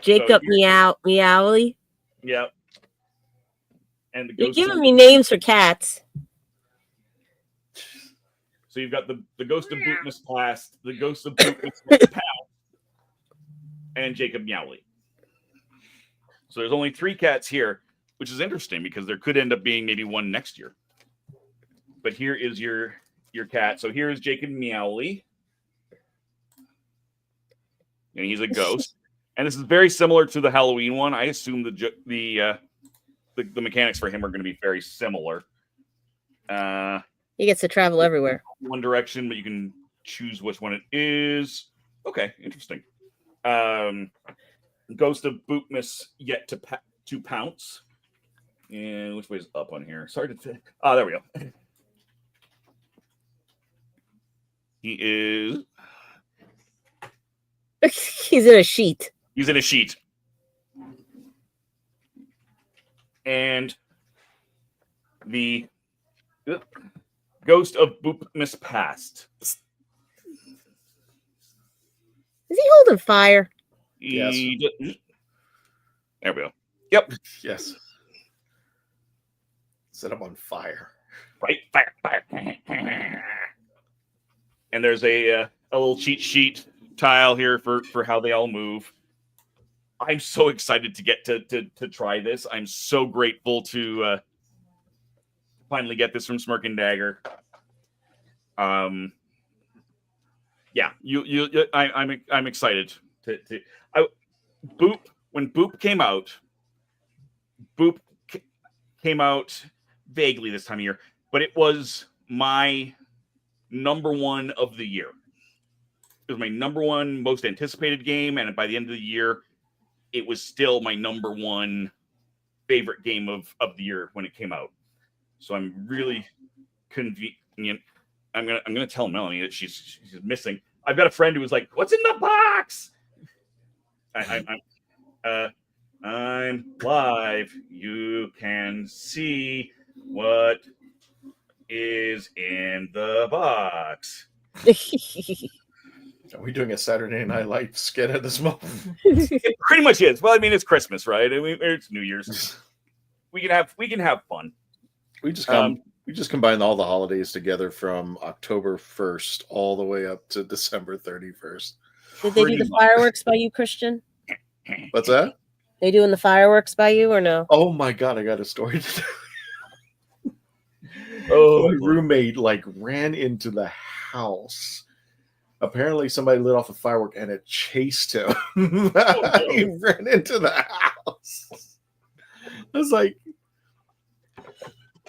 Jacob Meowly. Yep. And You're giving me names for cats. So you've got the Ghost of Bootmas Plast, the Ghost of Bootmas Pal, and Jacob Meowly. So there's only 3 cats here, which is interesting because there could end up being maybe one next year. But here is your cat. So here is Jacob Meowly. And he's a ghost. And this is very similar to the Halloween one. I assume the mechanics for him are going to be very similar. He gets to travel everywhere. One direction, but you can choose which one it is. Okay, interesting. Ghost of Boopmas yet to pounce. And which way is up on here? Sorry to think. Oh, there we go. He is. He's in a sheet. He's in a sheet. And the Ghost of Boopmas Past. Is he holding fire? Yes. There we go. Yep. Yes. Set up on fire. Right. Fire. And there's a little cheat sheet tile here for how they all move. I'm so excited to get to try this. I'm so grateful to finally get this from Smirk and Dagger. Yeah, I'm excited to Boop. When Boop came out, came out vaguely this time of year, but it was my number one of the year. It was my number one most anticipated game, and by the end of the year, it was still my number one favorite game of the year when it came out. So I'm really convenient. I'm gonna tell Melanie that she's missing. I've got a friend who was like, "What's in the box?" I'm live. You can see what is in the box. Are we doing a Saturday Night Live skit at this moment? It pretty much is. Well, I mean, it's Christmas, right? I mean, it's New Year's. We can have fun. We just combined all the holidays together from October 1st all the way up to December 31st. Did they do the fireworks by you, Christian? What's that? They doing the fireworks by you or no? Oh my God, I got a story to tell. Oh, my roommate ran into the house. Apparently somebody lit off a firework and it chased him. He ran into the house. I was like,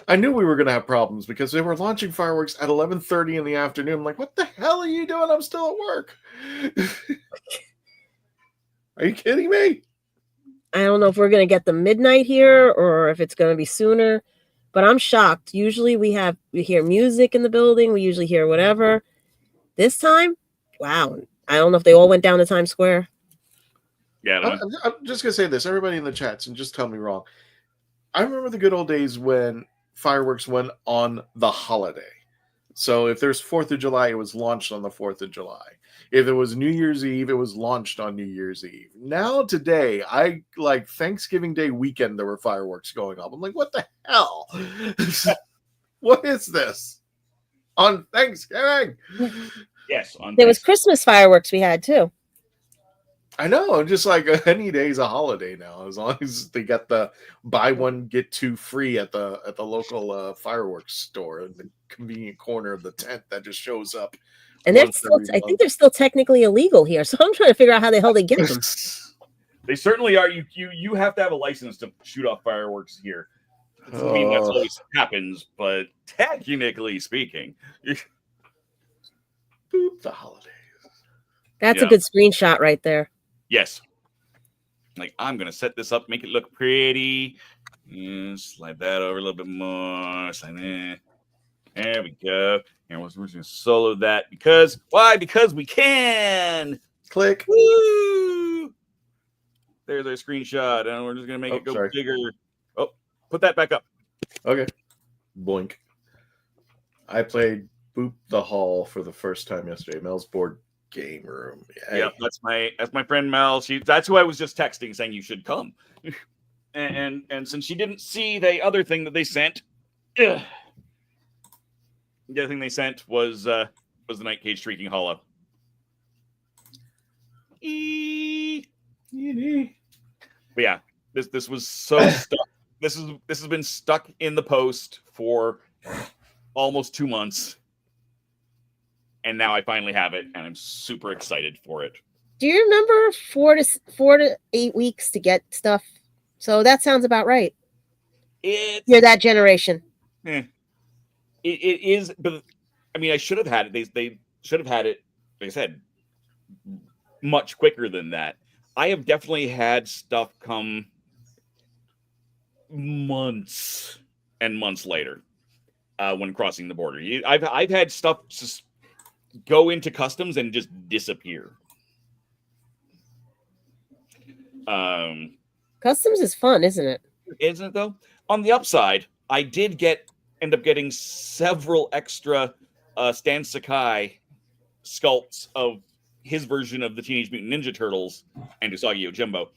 I knew we were going to have problems because they were launching fireworks at 11:30 in the afternoon. I'm like, what the hell are you doing? I'm still at work. Are you kidding me? I don't know if we're going to get the midnight here or if it's going to be sooner, but I'm shocked. Usually we hear music in the building. We usually hear whatever. This time, wow. I don't know if they all went down to Times Square. Yeah. I'm just going to say this. Everybody in the chats, and just tell me wrong. I remember the good old days when fireworks went on the holiday. So if there's 4th of July, it was launched on the 4th of July. If it was New Year's Eve, it was launched on New Year's Eve. Now today, Thanksgiving Day weekend, there were fireworks going up. I'm like, what the hell? What is this? On Thanksgiving? Yes. There was Christmas fireworks we had too. I know. I'm just like, any day's a holiday now, as long as they got the buy one get two free at the local fireworks store in the convenient corner of the tent that just shows up. And I think they're still technically illegal here. So I'm trying to figure out how the hell they get them. They certainly are. You have to have a license to shoot off fireworks here. I mean, that's always happens, but technically speaking, boop the holidays. That's a good screenshot right there. Yes. I'm gonna set this up, make it look pretty. Slide that over a little bit more. Slide that. There we go. And we're just gonna solo that because why? Because we can. Click. Woo! There's our screenshot, and we're just gonna make it go bigger. Oh, put that back up. Okay. Boink. I played Boop the Hall for the first time yesterday. Mel's board game room. Yeah, that's my friend Mel. That's who I was just texting saying you should come. and since she didn't see the other thing that they sent, the other thing they sent was the Night Cage Shrieking Hollow. But yeah, this was so stuck. This has been stuck in the post for almost 2 months. And now I finally have it, and I'm super excited for it. Do you remember 4 to 8 weeks to get stuff? So that sounds about right. You're that generation. it is, but I mean, I should have had it. They should have had it, like I said, much quicker than that. I have definitely had stuff come months and months later when crossing the border. I've had stuff just go into customs and just disappear. Customs is fun, isn't it? Isn't it though? On the upside, I did end up getting several extra Stan Sakai sculpts of his version of the Teenage Mutant Ninja Turtles and Usagi Yojimbo,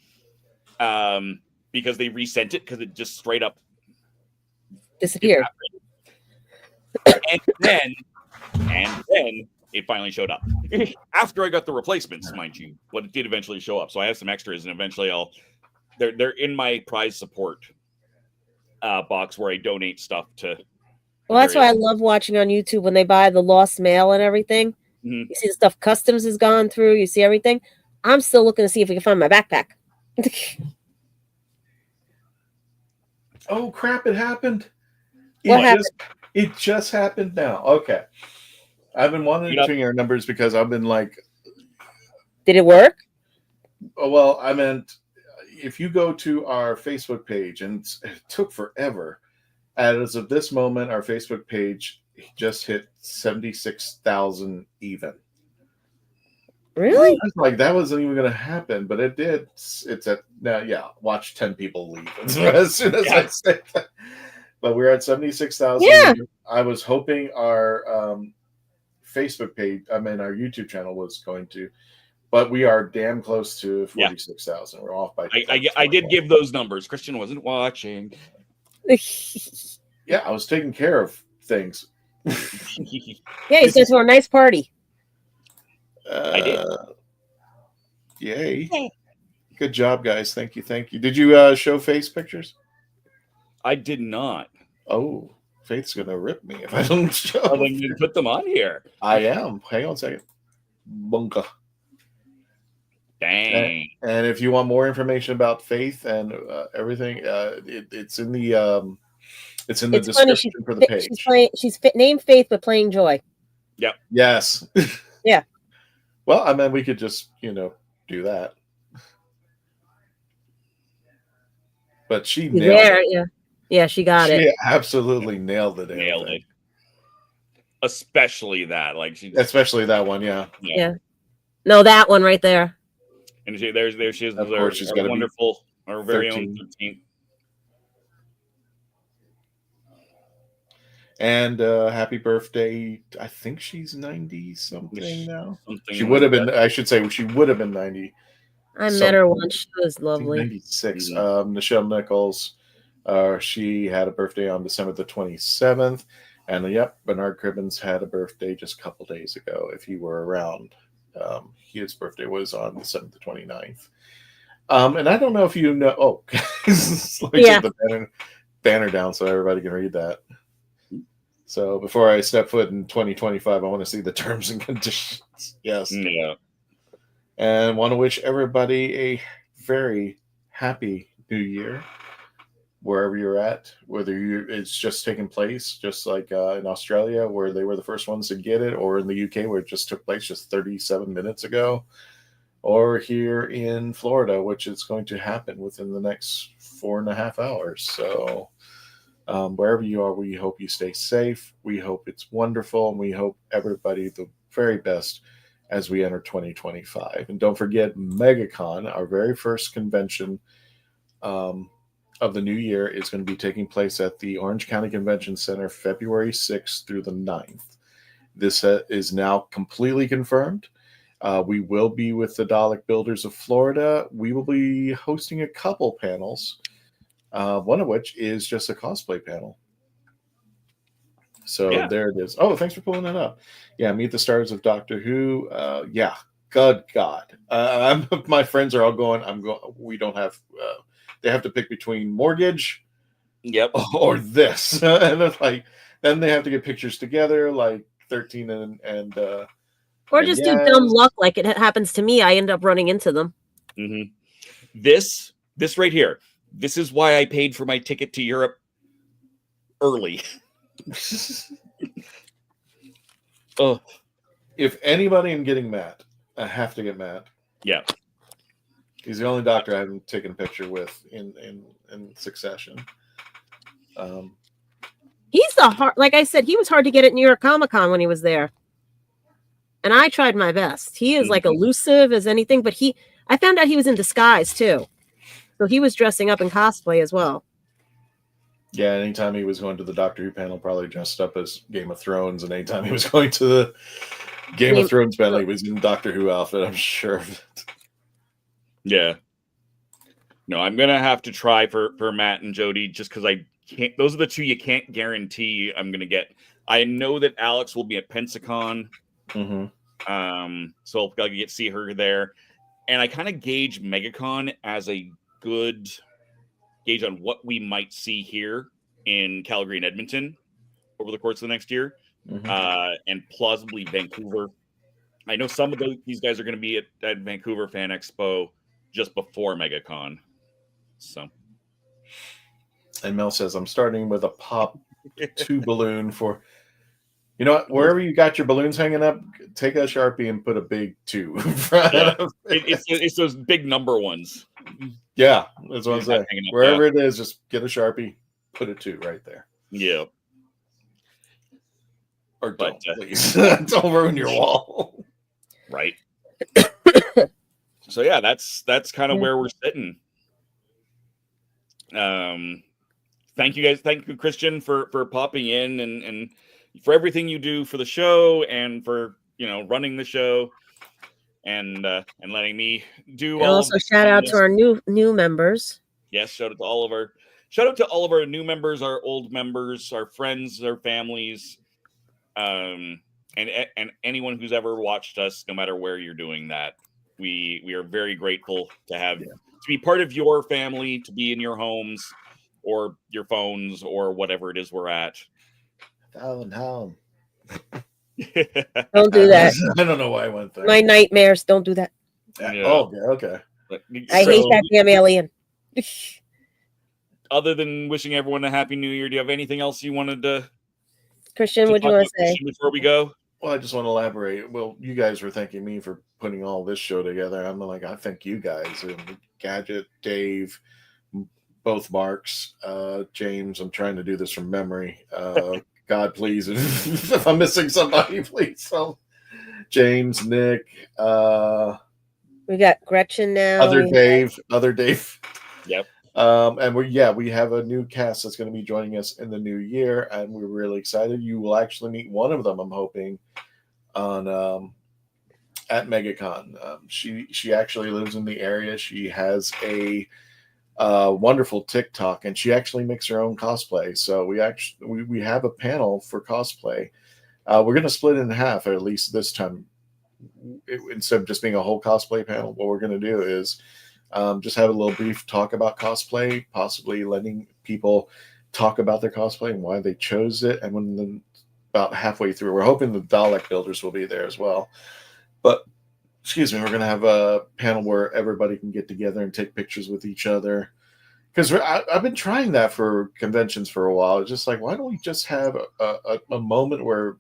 because they resent it because it just straight up Disappeared. And then it finally showed up after I got the replacements, mind you. But it did eventually show up, so I have some extras, and eventually they're in my prize support box where I donate stuff to. Well, that's why I love watching on YouTube when they buy the lost mail and everything. Mm-hmm. You see the stuff customs has gone through. You see everything. I'm still looking to see if we can find my backpack. Oh crap! It happened. What happened? It just happened now. Okay, I've been monitoring our numbers because I've been like, did it work? Oh, well, I meant if you go to our Facebook page, and it took forever. As of this moment, our Facebook page just hit 76,000 even. Really? I was like, that wasn't even going to happen, but it did. It's at now. Yeah, watch 10 people leave as soon as I say that. But we're at 76,000. Yeah. I was hoping our Facebook page, our YouTube channel was going to, but we are damn close to 46,000. We're off by. I did give those numbers. Christian wasn't watching. Yeah, I was taking care of things. Yeah, you said to a nice party. I did. Yay. Good job, guys. Thank you. Did you show face pictures? I did not. Oh, Faith's going to rip me if I don't show them. Then you put them on here. I am. Hang on a second. Bunka. Dang. And if you want more information about Faith and everything, it's in the description for the page. She's named Faith, but playing Joy. Yep. Yes. Yeah. Well, I mean, we could just, do that. But she nailed it. Yeah. Yeah, she got it. She absolutely nailed it. Nailed it. Especially that. Especially that one, yeah. No, that one right there. And there she is. Of course, she's got wonderful, our very own 13. And happy birthday. I think she's 90 something now. She would have been, I should say, she would have been 90. I met her once. She was lovely. 96. Nichelle Nichols. She had a birthday on December the 27th. And Bernard Cribbins had a birthday just a couple days ago, if you were around. His birthday was on December the 29th. And I don't know if you know. Oh, let me take the banner down so everybody can read that. So before I step foot in 2025, I want to see the terms and conditions. Yes. Yeah. And want to wish everybody a very happy New Year, wherever you're at. Whether it's just taking place, just like in Australia, where they were the first ones to get it, or in the UK, where it just took place just 37 minutes ago, or here in Florida, which is going to happen within the next 4.5 hours. So wherever you are, we hope you stay safe. We hope it's wonderful, and we hope everybody the very best as we enter 2025. And don't forget, MegaCon, our very first convention of the new year, is going to be taking place at the Orange County Convention Center February 6th through the 9th. This is now completely confirmed. We will be with the Dalek Builders of Florida. We will be hosting a couple panels, one of which is just a cosplay panel. So there it is. Oh, thanks for pulling that up. Yeah, Meet the Stars of Doctor Who. Good God. My friends are all going, we don't have, they have to pick between mortgage or this. And it's like, then they have to get pictures together, like 13 and or just do dumb luck like it happens to me. I end up running into them. Mm-hmm. This right here. This is why I paid for my ticket to Europe early. Oh, If anybody I'm getting Matt, I have to get Matt. yeah. He's the only doctor I haven't taken a picture with in succession. He's like I said, he was hard to get at New York Comic Con when he was there. And I tried my best. He is like elusive as anything, but I found out he was in disguise too. So he was dressing up in cosplay as well. Yeah, anytime he was going to the Doctor Who panel, probably dressed up as Game of Thrones, and anytime he was going to the Game of Thrones panel, he was in Doctor Who outfit, I'm sure of it. Yeah. No, I'm gonna have to try for Matt and Jody just because I can't. Those are the two you can't guarantee I'm gonna get. I know that Alex will be at Pensacon. So I'll get to see her there, and I kind of gauge MegaCon as a good gauge on what we might see here in Calgary and Edmonton over the course of the next year, and plausibly Vancouver. I know some of these guys are going to be at Vancouver Fan Expo just before MegaCon. So, and Mel says, I'm starting with a Pop 2 balloon for, you know what, wherever you got your balloons hanging up, take a Sharpie and put a big 2 in front of it. It's those big number ones. Yeah, that's what I'm saying. Wherever it is, just get a Sharpie, put a 2 right there. Yeah. Or don't, please. Don't ruin your wall. Right. So yeah, that's kind of where we're sitting. Thank you guys. Thank you, Christian, for popping in and for everything you do for the show and for running the show and letting me do. And also shout out to our new members. Yes, shout out to all of our new members, our old members, our friends, our families, and anyone who's ever watched us, no matter where you're doing that. We are very grateful to be part of your family, to be in your homes or your phones or whatever it is we're at. Don't do that. I don't know why I went there. My nightmares. Don't do that. Yeah. Oh, okay. I hate that damn alien. Other than wishing everyone a happy new year, do you have anything else you wanted to? Christian, what do you want to say before we go? Well, I just want to elaborate. Well, you guys were thanking me for putting all this show together. I'm like, I thank you guys. Gadget, Dave, both Marks, James. I'm trying to do this from memory. God, please, if I'm missing somebody, please. So, James, Nick. We got Gretchen now. Other Dave. Yep. And we have a new cast that's going to be joining us in the new year, and we're really excited. You will actually meet one of them, I'm hoping, on at MegaCon. She actually lives in the area. She has a wonderful TikTok, and she actually makes her own cosplay. So we have a panel for cosplay. We're going to split it in half, or at least this time. Instead of just being a whole cosplay panel, what we're going to do is just have a little brief talk about cosplay, possibly letting people talk about their cosplay and why they chose it. And when about halfway through, we're hoping the Dalek builders will be there as well. But, excuse me, we're going to have a panel where everybody can get together and take pictures with each other. Because I've been trying that for conventions for a while. It's just like, why don't we just have a moment where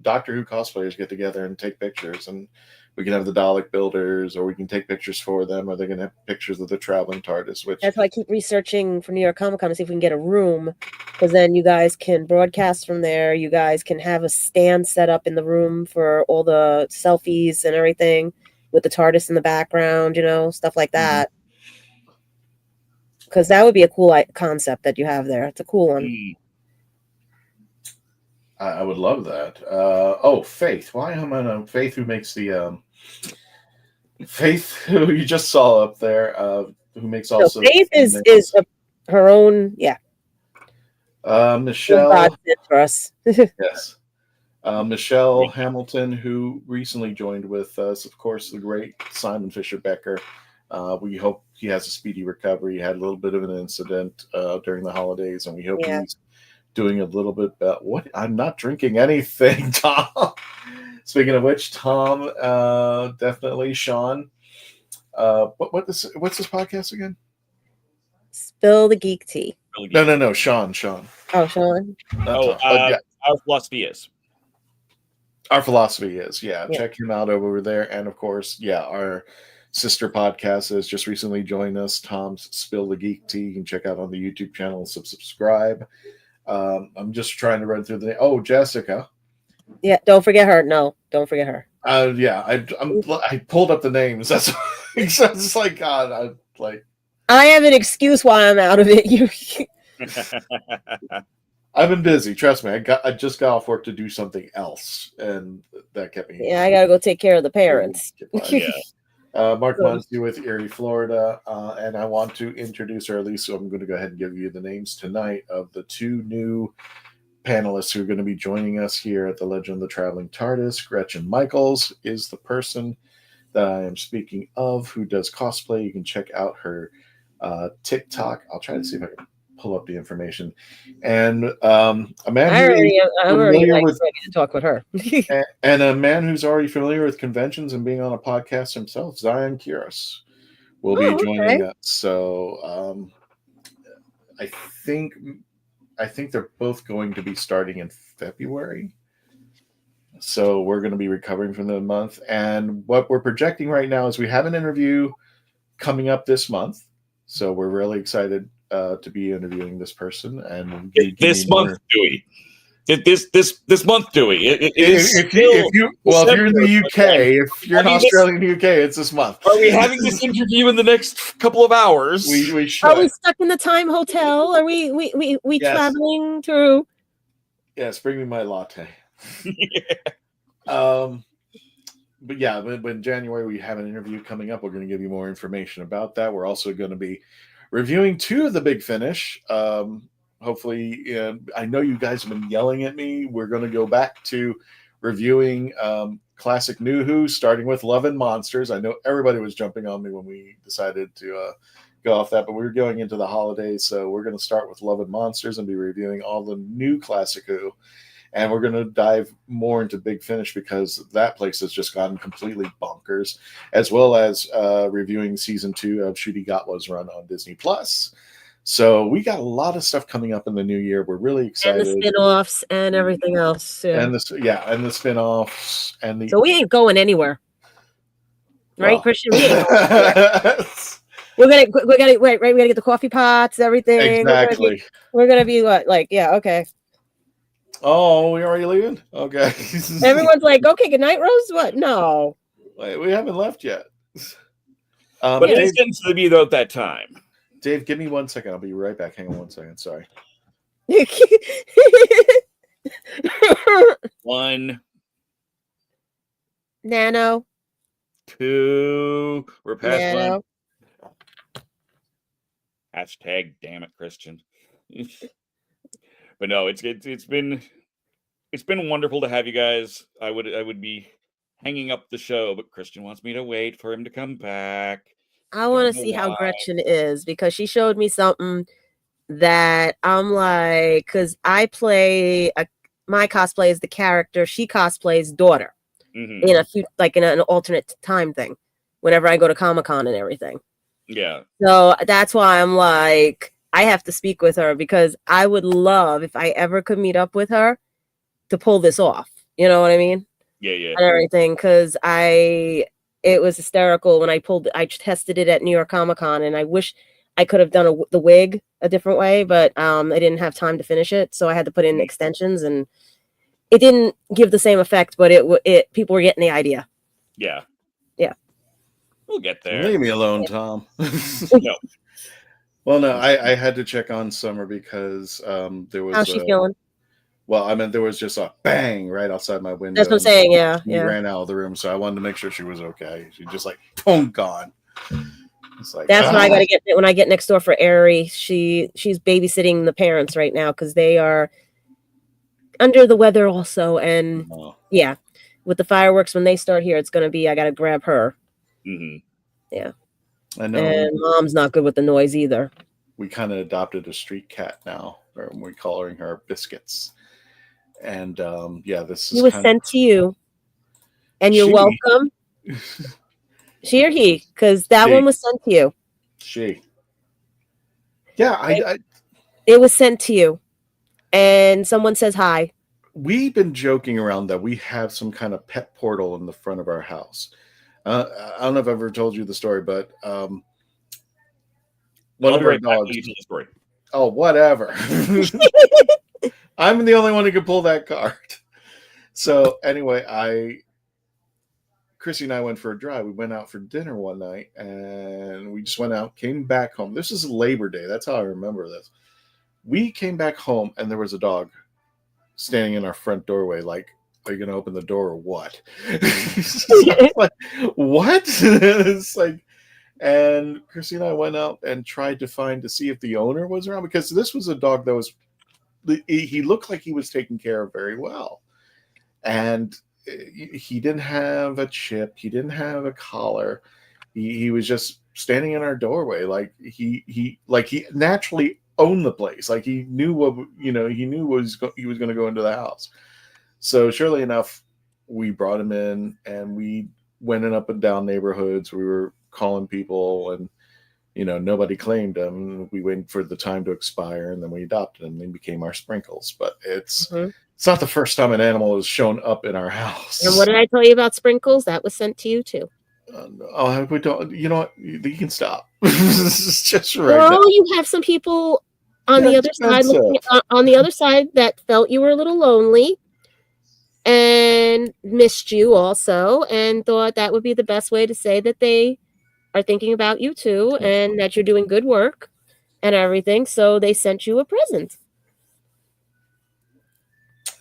Doctor Who cosplayers get together and take pictures, and we can have the Dalek builders, or we can take pictures for them, or they're going to have pictures of the Traveling TARDIS. That's why I keep researching for New York Comic Con to see if we can get a room, because then you guys can broadcast from there. You guys can have a stand set up in the room for all the selfies and everything with the TARDIS in the background, stuff like that. Because that would be a cool concept that you have there. It's a cool one. I would love that. Faith. Why am I on Faith, who makes the Faith, who you just saw up there, who makes also Faith is her own, Michelle for us. Yes. Michelle Hamilton, who recently joined with us, of course, the great Simon Fisher Becker. We hope he has a speedy recovery. He had a little bit of an incident during the holidays, and we hope he's doing a little bit better. What? I'm not drinking anything, Tom. Speaking of which, Tom, definitely, Sean. What's this podcast again? Spill the Geek Tea. No, Sean. Oh, Sean. Our philosophy is. Our philosophy is, Yeah. check him out over there. And of course, our sister podcast has just recently joined us, Tom's Spill the Geek Tea. You can check out on the YouTube channel, subscribe. I'm just trying to run through Jessica. Yeah, don't forget her. No, don't forget her. I pulled up the names. That's it's like God. I have an excuse why I'm out of it. You. I've been busy. Trust me. I just got off work to do something else, and that kept me. Yeah, I gotta go take care of the parents. Mark Muncie with Erie, Florida, and I want to introduce, or at least I'm going to go ahead and give you the names tonight of the two new panelists who are going to be joining us here at the Legend of the Traveling TARDIS. Gretchen Michaels is the person that I am speaking of, who does cosplay. You can check out her TikTok. I'll try to see if I can pull up the information. And a man I'm already ready to talk with her. and a man who's already familiar with conventions and being on a podcast himself, Zion Kuros, will be joining us. So I think they're both going to be starting in February. So we're going to be recovering from the month. And what we're projecting right now is we have an interview coming up this month. So we're really excited to be interviewing this person. And this month, Dewey. This month, Dewey. If you're in the UK, if you're in Australia and UK, it's this month. Are we having this interview in the next couple of hours? We should. Are we stuck in the time hotel? Are we yes. Traveling through? Yes, bring me my latte. But yeah, when January we have an interview coming up, we're going to give you more information about that. We're also going to be reviewing 2 of the Big Finish. Hopefully, I know you guys have been yelling at me. We're going to go back to reviewing classic New Who, starting with Love and Monsters. I know everybody was jumping on me when we decided to go off that, but we're going into the holidays, so we're going to start with Love and Monsters and be reviewing all the new classic Who. And we're going to dive more into Big Finish because that place has just gotten completely bonkers, as well as reviewing season 2 of Ncuti Gatwa's run on Disney+. So we got a lot of stuff coming up in the new year. We're really excited. And the spin-offs and everything else. Yeah. And the spin-offs and the. So we ain't going anywhere, right, Christian? We ain't going We're gonna wait, right? We gotta get the coffee pots, everything. Exactly. We're gonna be what, like, okay. Oh, we already leaving? Okay. Everyone's like, okay, good night, Rose. What? No. Wait, we haven't left yet. But it's getting to be about that time. Dave, give me 1 second. I'll be right back. Hang on 1 second. Sorry. 1. Nano. 2. We're past Nano. 1. Hashtag damn it, Christian. But no, it's been wonderful to have you guys. I would be hanging up the show, but Christian wants me to wait for him to come back. I want to see how Gretchen is, because she showed me something that I'm like, because I play my cosplay is the character, she cosplays daughter in a few, like in an alternate time thing whenever I go to Comic-Con and everything. Yeah. So that's why I'm like, I have to speak with her, because I would love, if I ever could meet up with her, to pull this off. You know what I mean? Yeah, yeah. And everything, because it was hysterical when I tested it at New York Comic-Con, and I wish I could have done the wig a different way, but I didn't have time to finish it, so I had to put in extensions, and it didn't give the same effect, but it people were getting the idea. Yeah. Yeah. We'll get there. Leave me alone, Tom. No. Well, no, I had to check on Summer because there was. How's she feeling? Well, I mean, there was just a bang right outside my window. That's what I'm saying. Yeah, she ran out of the room, so I wanted to make sure she was okay. She just like boom, gone. It's like, that's what I got to get when I get next door for Ari. She's babysitting the parents right now because they are under the weather also, and yeah, with the fireworks when they start here, it's gonna be I got to grab her. Mm-hmm. Yeah. I know. And Mom's not good with the noise either. We kind of adopted a street cat now, or we're calling her Biscuits. And this is. He was sent to you, and you're welcome. She or he? Because that one was sent to you. She. Yeah, it was sent to you, and someone says hi. we've been joking around that we have some kind of pet portal in the front of our house. I don't know if I've ever told you the story, but one of our dogs. The story. Oh, whatever. I'm the only one who can pull that card. So anyway, Chrissy and I went for a drive. We went out for dinner one night, and we just went out, came back home. This is Labor Day. That's how I remember this. We came back home, and there was a dog standing in our front doorway, like, are you going to open the door or what? Like, what? It's like, and Chrissy and I went out and tried to see if the owner was around, because this was a dog that he looked like he was taken care of very well. And he didn't have a chip. He didn't have a collar. He was just standing in our doorway. Like he naturally owned the place. Like he knew he was going to go into the house. So surely enough, we brought him in and we went in up and down neighborhoods. We were calling people and, nobody claimed him. We waited for the time to expire and then we adopted him and he became our Sprinkles. But it's not the first time an animal has shown up in our house. And what did I tell you about Sprinkles? That was sent to you too. We don't. You know what? You can stop. It's just right. Well, now. You have some people on the other side, on the other side, that felt you were a little lonely and missed you also, and thought that would be the best way to say that they are thinking about you too, and that you're doing good work and everything. So they sent you a present.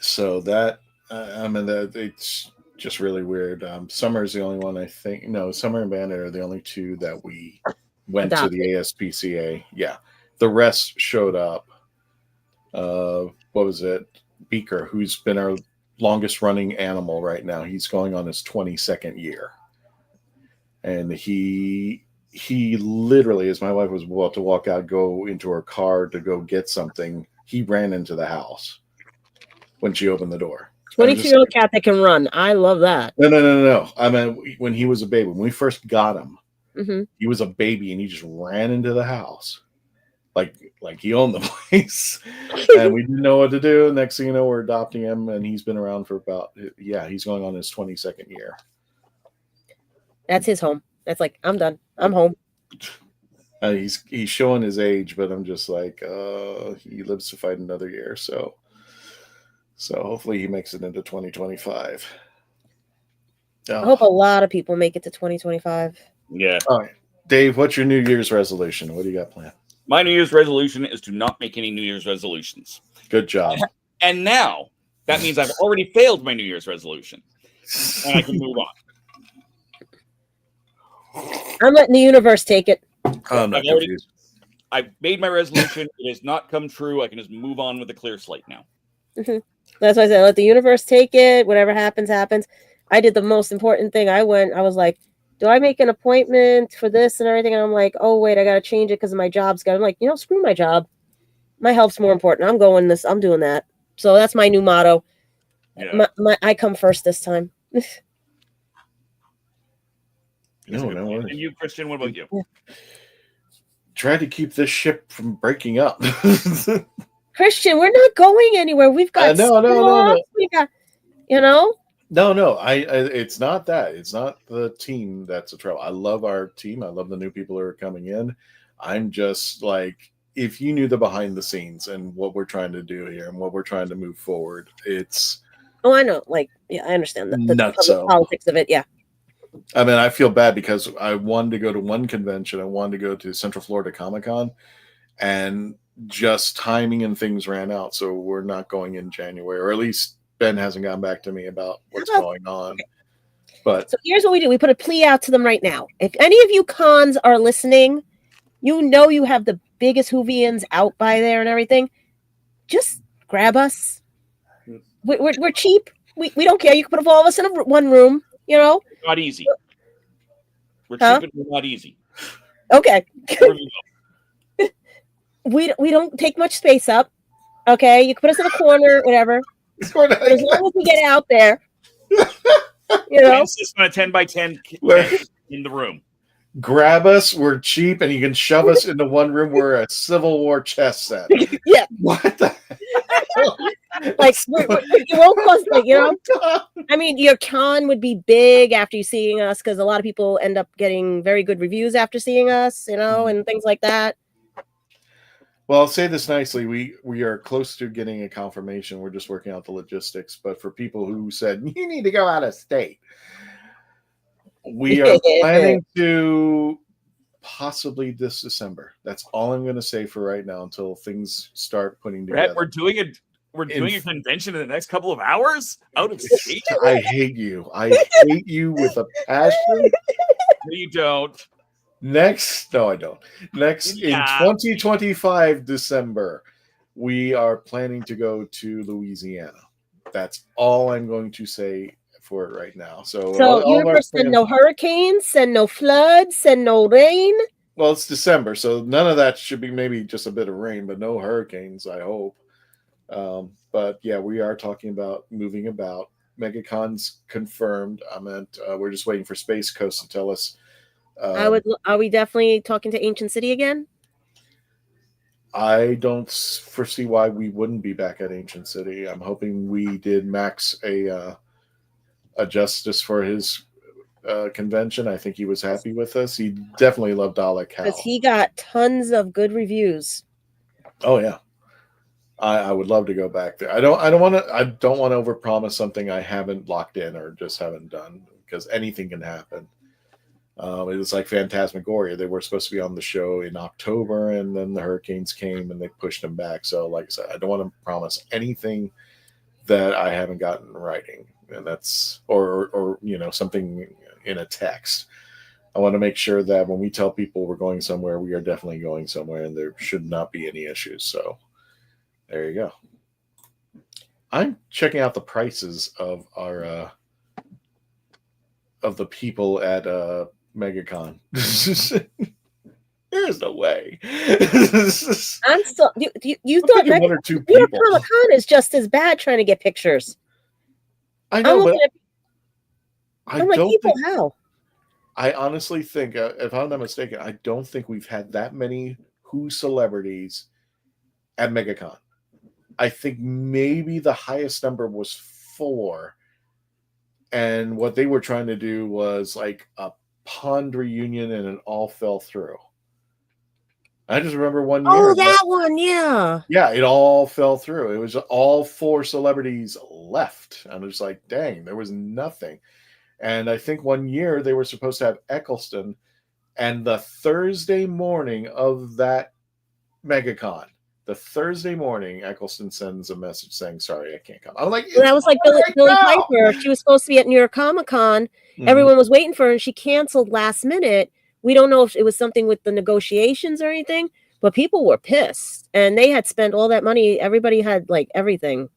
So that it's just really weird. Summer is the only one I think. No, Summer and Bandit are the only two that we went to the ASPCA. Yeah, the rest showed up. What was it? Beaker, who's been our longest running animal right now. He's going on his 22nd year, and he literally, as my wife was about to walk out, go into her car to go get something, he ran into the house when she opened the door. 22-year-old cat that can run. I love that. No. I mean, when he was a baby, when we first got him, he was a baby and he just ran into the house. Like he owned the place. And we didn't know what to do. Next thing you know, we're adopting him and he's been around for he's going on his 22nd year. That's his home. That's like, I'm done. I'm home. He's showing his age, but I'm just like, he lives to fight another year. So hopefully he makes it into 2025. I hope a lot of people make it to 2025. Yeah. All right. Dave, what's your New Year's resolution? What do you got planned? My New Year's resolution is to not make any New Year's resolutions. Good job. And now that means I've already failed my New Year's resolution. And I can move on. I'm letting the universe take it. I'm not confused. I've made my resolution. It has not come true. I can just move on with a clear slate now. That's why I said, let the universe take it. Whatever happens, happens. I did the most important thing. I was like, do I make an appointment for this and everything? And I'm like, oh, wait, I got to change it because of my job's got. I'm like, screw my job. My health's more important. I'm doing that. So that's my new motto. Yeah. I come first this time. No worries. And you, Christian, what about you? Try to keep this ship from breaking up. Christian, we're not going anywhere. We've got no. We got, No. It's not that. It's not the team that's a trouble. I love our team. I love the new people who are coming in. I'm just like, if you knew the behind the scenes and what we're trying to do here and what we're trying to move forward, it's. Oh, I know. Like, yeah, I understand the politics of it. Yeah. I mean, I feel bad because I wanted to go to one convention. I wanted to go to Central Florida Comic-Con, and just timing and things ran out. So we're not going in January, or at least Ben hasn't gotten back to me about what's going on. But so here's what we do. We put a plea out to them right now. If any of you cons are listening, you have the biggest Whovians out by there and everything. Just grab us. We're cheap. We don't care. You can put all of us in one room, Not easy. We're cheap and we're not easy. Okay. We don't take much space up. Okay, you can put us in a corner, whatever. As long as we get out there, It's on a 10 by 10 in the room. Grab us. We're cheap, and you can shove us into one room. We're a Civil War chess set. Yeah. What the hell? Like, it won't cost, like, you know. I mean, your con would be big after you seeing us, because a lot of people end up getting very good reviews after seeing us, you know, and things like that. Well, I'll say this nicely. We are close to getting a confirmation. We're just working out the logistics. But for people who said, you need to go out of state, we are planning to possibly this December. That's all I'm going to say for right now until things start putting together. We're doing a convention in the next couple of hours out of state. I hate you. I hate you with a passion. No, you don't. No, I don't. Next in 2025 December, we are planning to go to Louisiana. That's all I'm going to say for it right now. So Universe said no hurricanes, and no floods, and no rain. Well, it's December, so none of that should be, maybe just a bit of rain, but no hurricanes, I hope. But yeah, we are talking about moving about. MegaCon's confirmed. We're just waiting for Space Coast to tell us. Are we definitely talking to Ancient City again? I don't foresee why we wouldn't be back at Ancient City. I'm hoping we did Max a justice for his convention. I think he was happy with us. He definitely loved DALEKHAL because he got tons of good reviews. Oh yeah, I would love to go back there. I don't want to overpromise something I haven't locked in or just haven't done, because anything can happen. It was like Phantasmagoria. They were supposed to be on the show in October, and then the hurricanes came and they pushed them back. So, like I said, I don't want to promise anything that I haven't gotten in writing, and that's or something in a text. I want to make sure that when we tell people we're going somewhere, we are definitely going somewhere, and there should not be any issues. So, there you go. I'm checking out the prices of our of the people at MegaCon. There's no way. I'm still. You thought one or two New York people. Comic-Con is just as bad trying to get pictures. I know, but I'm like, people, how? I honestly think, if I'm not mistaken, I don't think we've had that many Who celebrities at MegaCon. I think maybe the highest number was 4. And what they were trying to do was like a pond reunion, and it all fell through. I just remember one year. Oh, that one, yeah. Yeah, it all fell through. It was all 4 celebrities left. And it was like, dang, there was nothing. And I think one year they were supposed to have Eccleston, and the Thursday morning of that MegaCon, the Thursday morning, Eccleston sends a message saying, sorry, I can't come. I'm like, well, that was like Billy Piper. She was supposed to be at New York Comic-Con. Mm-hmm. Everyone was waiting for her, and she canceled last minute. We don't know if it was something with the negotiations or anything, but people were pissed, and they had spent all that money. Everybody had like everything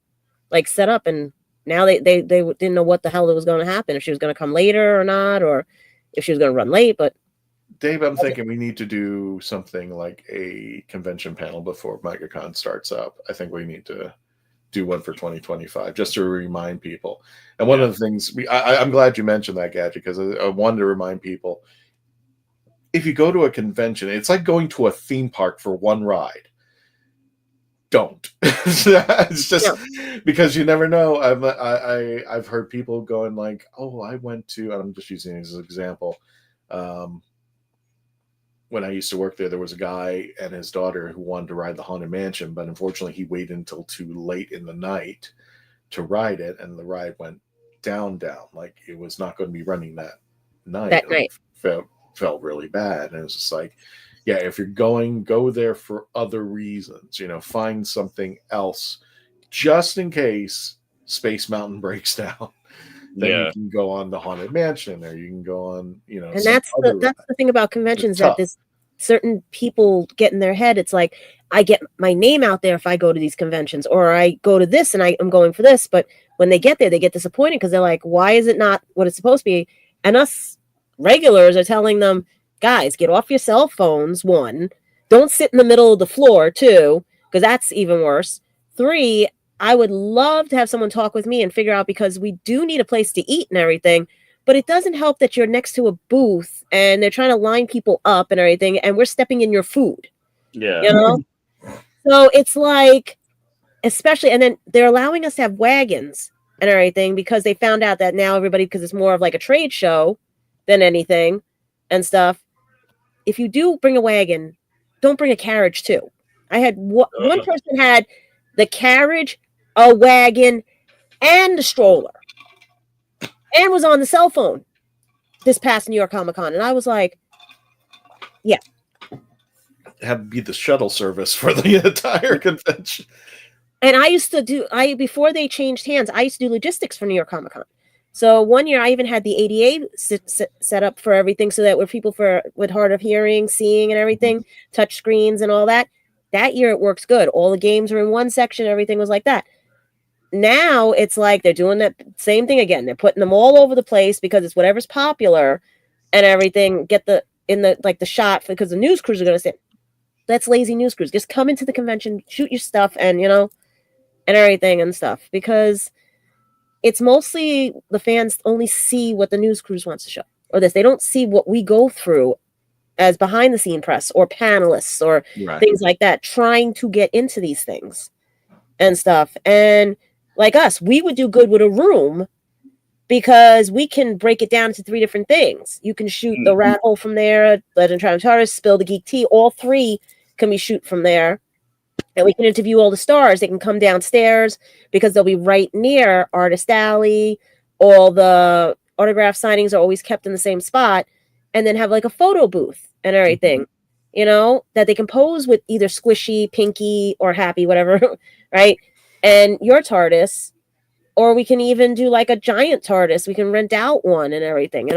like set up, and now they didn't know what the hell was going to happen, if she was going to come later or not, or if she was going to run late. But Dave, I'm thinking we need to do something like a convention panel before MegaCon starts up. I think we need to do one for 2025 just to remind people. And one of the things I'm glad you mentioned that, Gadget, because I wanted to remind people, if you go to a convention, it's like going to a theme park for one ride. Don't. It's just because you never know. I've heard people going like, oh, I went to, I'm just using it as an example. When I used to work there was a guy and his daughter who wanted to ride the Haunted Mansion, but unfortunately he waited until too late in the night to ride it, and the ride went down. Like it was not going to be running that night. Felt really bad. And it was just like, yeah, if you're going, go there for other reasons, find something else just in case Space Mountain breaks down. Then you can go on the Haunted Mansion, or you can go on, And that's the thing about conventions, that there's certain people get in their head. It's like, I get my name out there if I go to these conventions, or I go to this and I'm going for this. But when they get there, they get disappointed because they're like, why is it not what it's supposed to be? And us regulars are telling them, guys, get off your cell phones. 1, don't sit in the middle of the floor. 2, because that's even worse. 3, I would love to have someone talk with me and figure out, because we do need a place to eat and everything, but it doesn't help that you're next to a booth and they're trying to line people up and everything, and we're stepping in your food. Yeah. So it's like, especially, and then they're allowing us to have wagons and everything because they found out that now everybody, because it's more of like a trade show than anything and stuff. If you do bring a wagon, don't bring a carriage too. I had one person had the carriage, a wagon, and the stroller, and was on the cell phone this past New York Comic Con, and I was like, yeah. Have to be the shuttle service for the entire convention. And I used to do, before they changed hands, I used to do logistics for New York Comic Con. So one year I even had the ADA set up for everything so that with people with hard of hearing, seeing and everything, touch screens and all that. That year it works good. All the games were in one section. Everything was like that. Now it's like they're doing that same thing again. They're putting them all over the place because it's whatever's popular and everything. Get the shot because the news crews are going to say, that's lazy news crews. Just come into the convention, shoot your stuff and, and everything and stuff, because it's mostly the fans only see what the news crews wants to show or this. They don't see what we go through as behind the scene press or panelists or things like that, trying to get into these things and stuff. And like us, we would do good with a room because we can break it down into 3 different things. You can shoot the Rat Hole from there, Legend of Traveling TARDIS, Spill the Geek Tea. All 3 can be shoot from there. And we can interview all the stars. They can come downstairs because they'll be right near Artist Alley. All the autograph signings are always kept in the same spot. And then have like a photo booth and everything, that they can pose with either Squishy, Pinky, or Happy, whatever, right? And your TARDIS. Or we can even do like a giant TARDIS. We can rent out one and everything,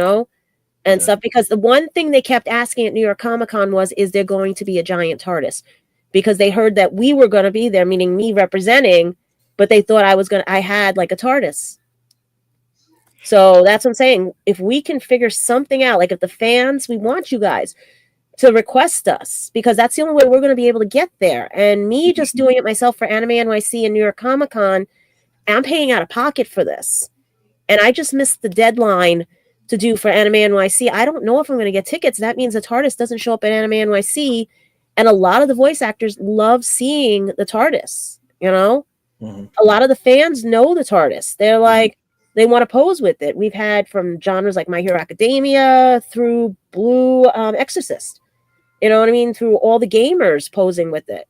and stuff. Because the one thing they kept asking at New York Comic Con was, is there going to be a giant TARDIS? Because they heard that we were going to be there, meaning me representing, but they thought I had like a TARDIS. So that's what I'm saying. If we can figure something out, like if the fans, we want you guys to request us, because that's the only way we're going to be able to get there. And me just doing it myself for Anime NYC and New York Comic Con, I'm paying out of pocket for this. And I just missed the deadline to do for Anime NYC. I don't know if I'm going to get tickets. That means the TARDIS doesn't show up at Anime NYC. And a lot of the voice actors love seeing the TARDIS, A lot of the fans know the TARDIS. They're like, they want to pose with it. We've had from genres like My Hero Academia through Blue Exorcist. You know what I mean? Through all the gamers posing with it.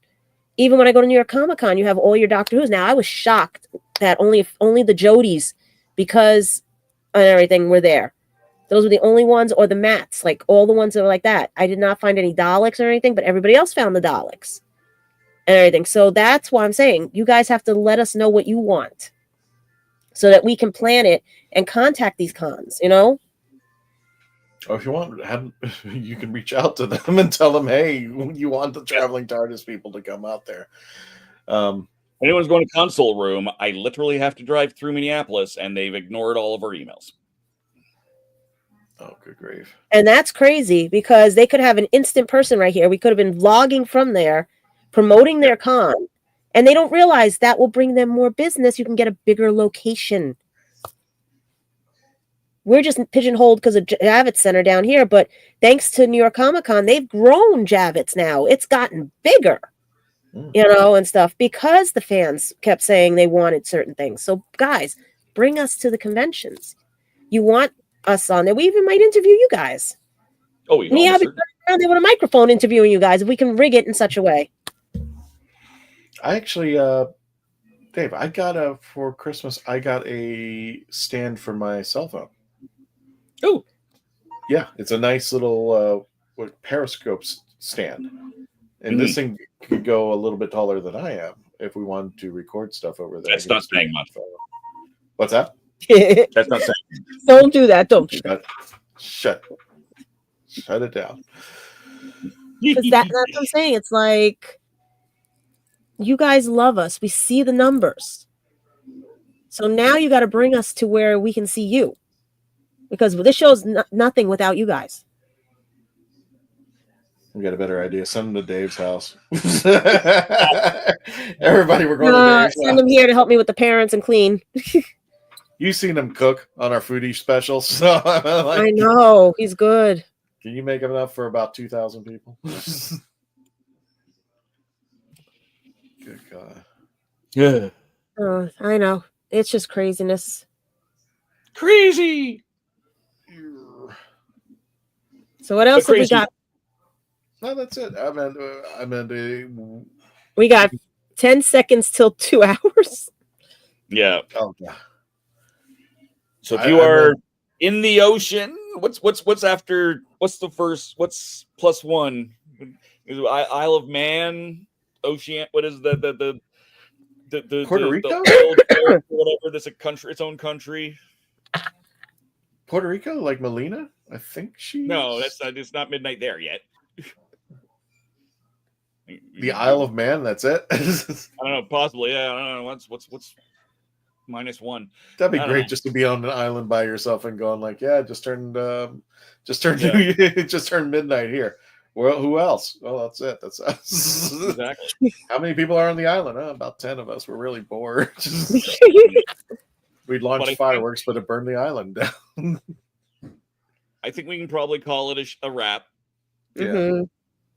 Even when I go to New York Comic Con, you have all your Doctor Who's. Now, I was shocked that only the Jodies, because and everything, were there. Those were the only ones, or the Mats, like all the ones that were like that. I did not find any Daleks or anything, but everybody else found the Daleks and everything. So that's why I'm saying you guys have to let us know what you want so that we can plan it and contact these cons, Or if you want, you can reach out to them and tell them, hey, you want the Traveling TARDIS people to come out there. Anyone's going to console room, I literally have to drive through Minneapolis, and they've ignored all of our emails. Oh, good grief. And that's crazy because they could have an instant person right here. We could have been vlogging from there, promoting their con, and they don't realize that will bring them more business. You can get a bigger location. We're just pigeonholed because of Javits Center down here, but thanks to New York Comic Con, they've grown Javits now. It's gotten bigger, and stuff, because the fans kept saying they wanted certain things. So, guys, bring us to the conventions. You want us on there. We even might interview you guys. Oh, we I'll be around there with a microphone interviewing you guys if we can rig it in such a way. I actually, Dave, for Christmas, I got a stand for my cell phone. Oh, yeah, it's a nice little periscope stand, and this thing could go a little bit taller than I am if we wanted to record stuff over there. That's not saying much. What's that? That's not saying. Don't do that. Don't do that. Shut it down. Because that's what I'm saying. It's like, you guys love us. We see the numbers. So now you got to bring us to where we can see you. Because this show's nothing without you guys. We got a better idea. Send them to Dave's house. Everybody, we're going to Dave's send them here to help me with the parents and clean. You've seen him cook on our foodie specials. So I know. He's good. Can you make enough for about 2,000 people? Good God. Yeah. Oh, I know. It's just craziness. Crazy. So what else have we crazy- got? No, that's it. Amanda. We got 10 seconds till 2 hours. Yeah. Oh yeah. So if you are in the ocean, what's after? What's the first? What's plus one? Is Isle of Man, Ocean? What is the Puerto Rico? Whatever. That's a country, its own country. Puerto Rico, like Melina? I think she. No, that's not. It's not midnight there yet. The Isle of Man. That's it. I don't know. Possibly. Yeah. I don't know. What's -1? That'd be I don't great know. just to be on an island by yourself and going like, yeah, just turned just turned midnight here. Well, who else? Well, that's it. That's us. Exactly. How many people are on the island? Oh, about 10 of us. We're really bored. We'd launch fireworks, but it burned the island down. I think we can probably call it a wrap. Yeah.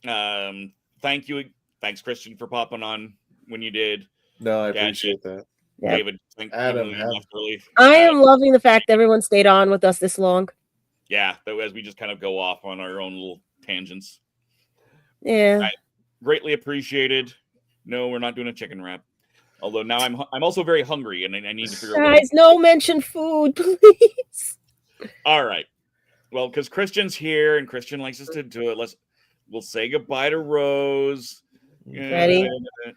Mhm. Thank you. Thanks, Christian, for popping on when you did. No, I appreciate that. Yeah. David, thank Adam, you. I am loving the fact that everyone stayed on with us this long. Yeah, as we just kind of go off on our own little tangents. Yeah. Greatly appreciated. No, we're not doing a chicken wrap. Although now I'm also very hungry and I need to figure out. Guys, no mention food, please. All right. Well, because Christian's here and Christian likes us to do it. We'll say goodbye to Rose. Ready?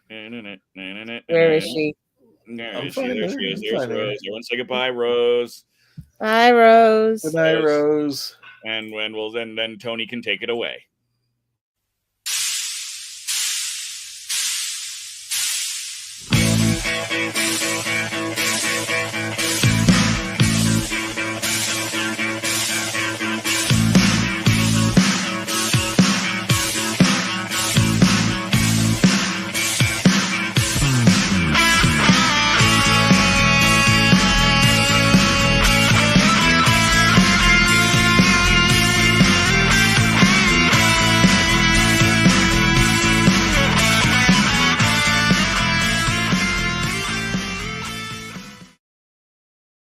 Where is she? There she fine, is. There she is. I'm There's fine, Rose. Everyone say goodbye, Rose. Bye, Rose. Good night, Rose. And then Tony can take it away.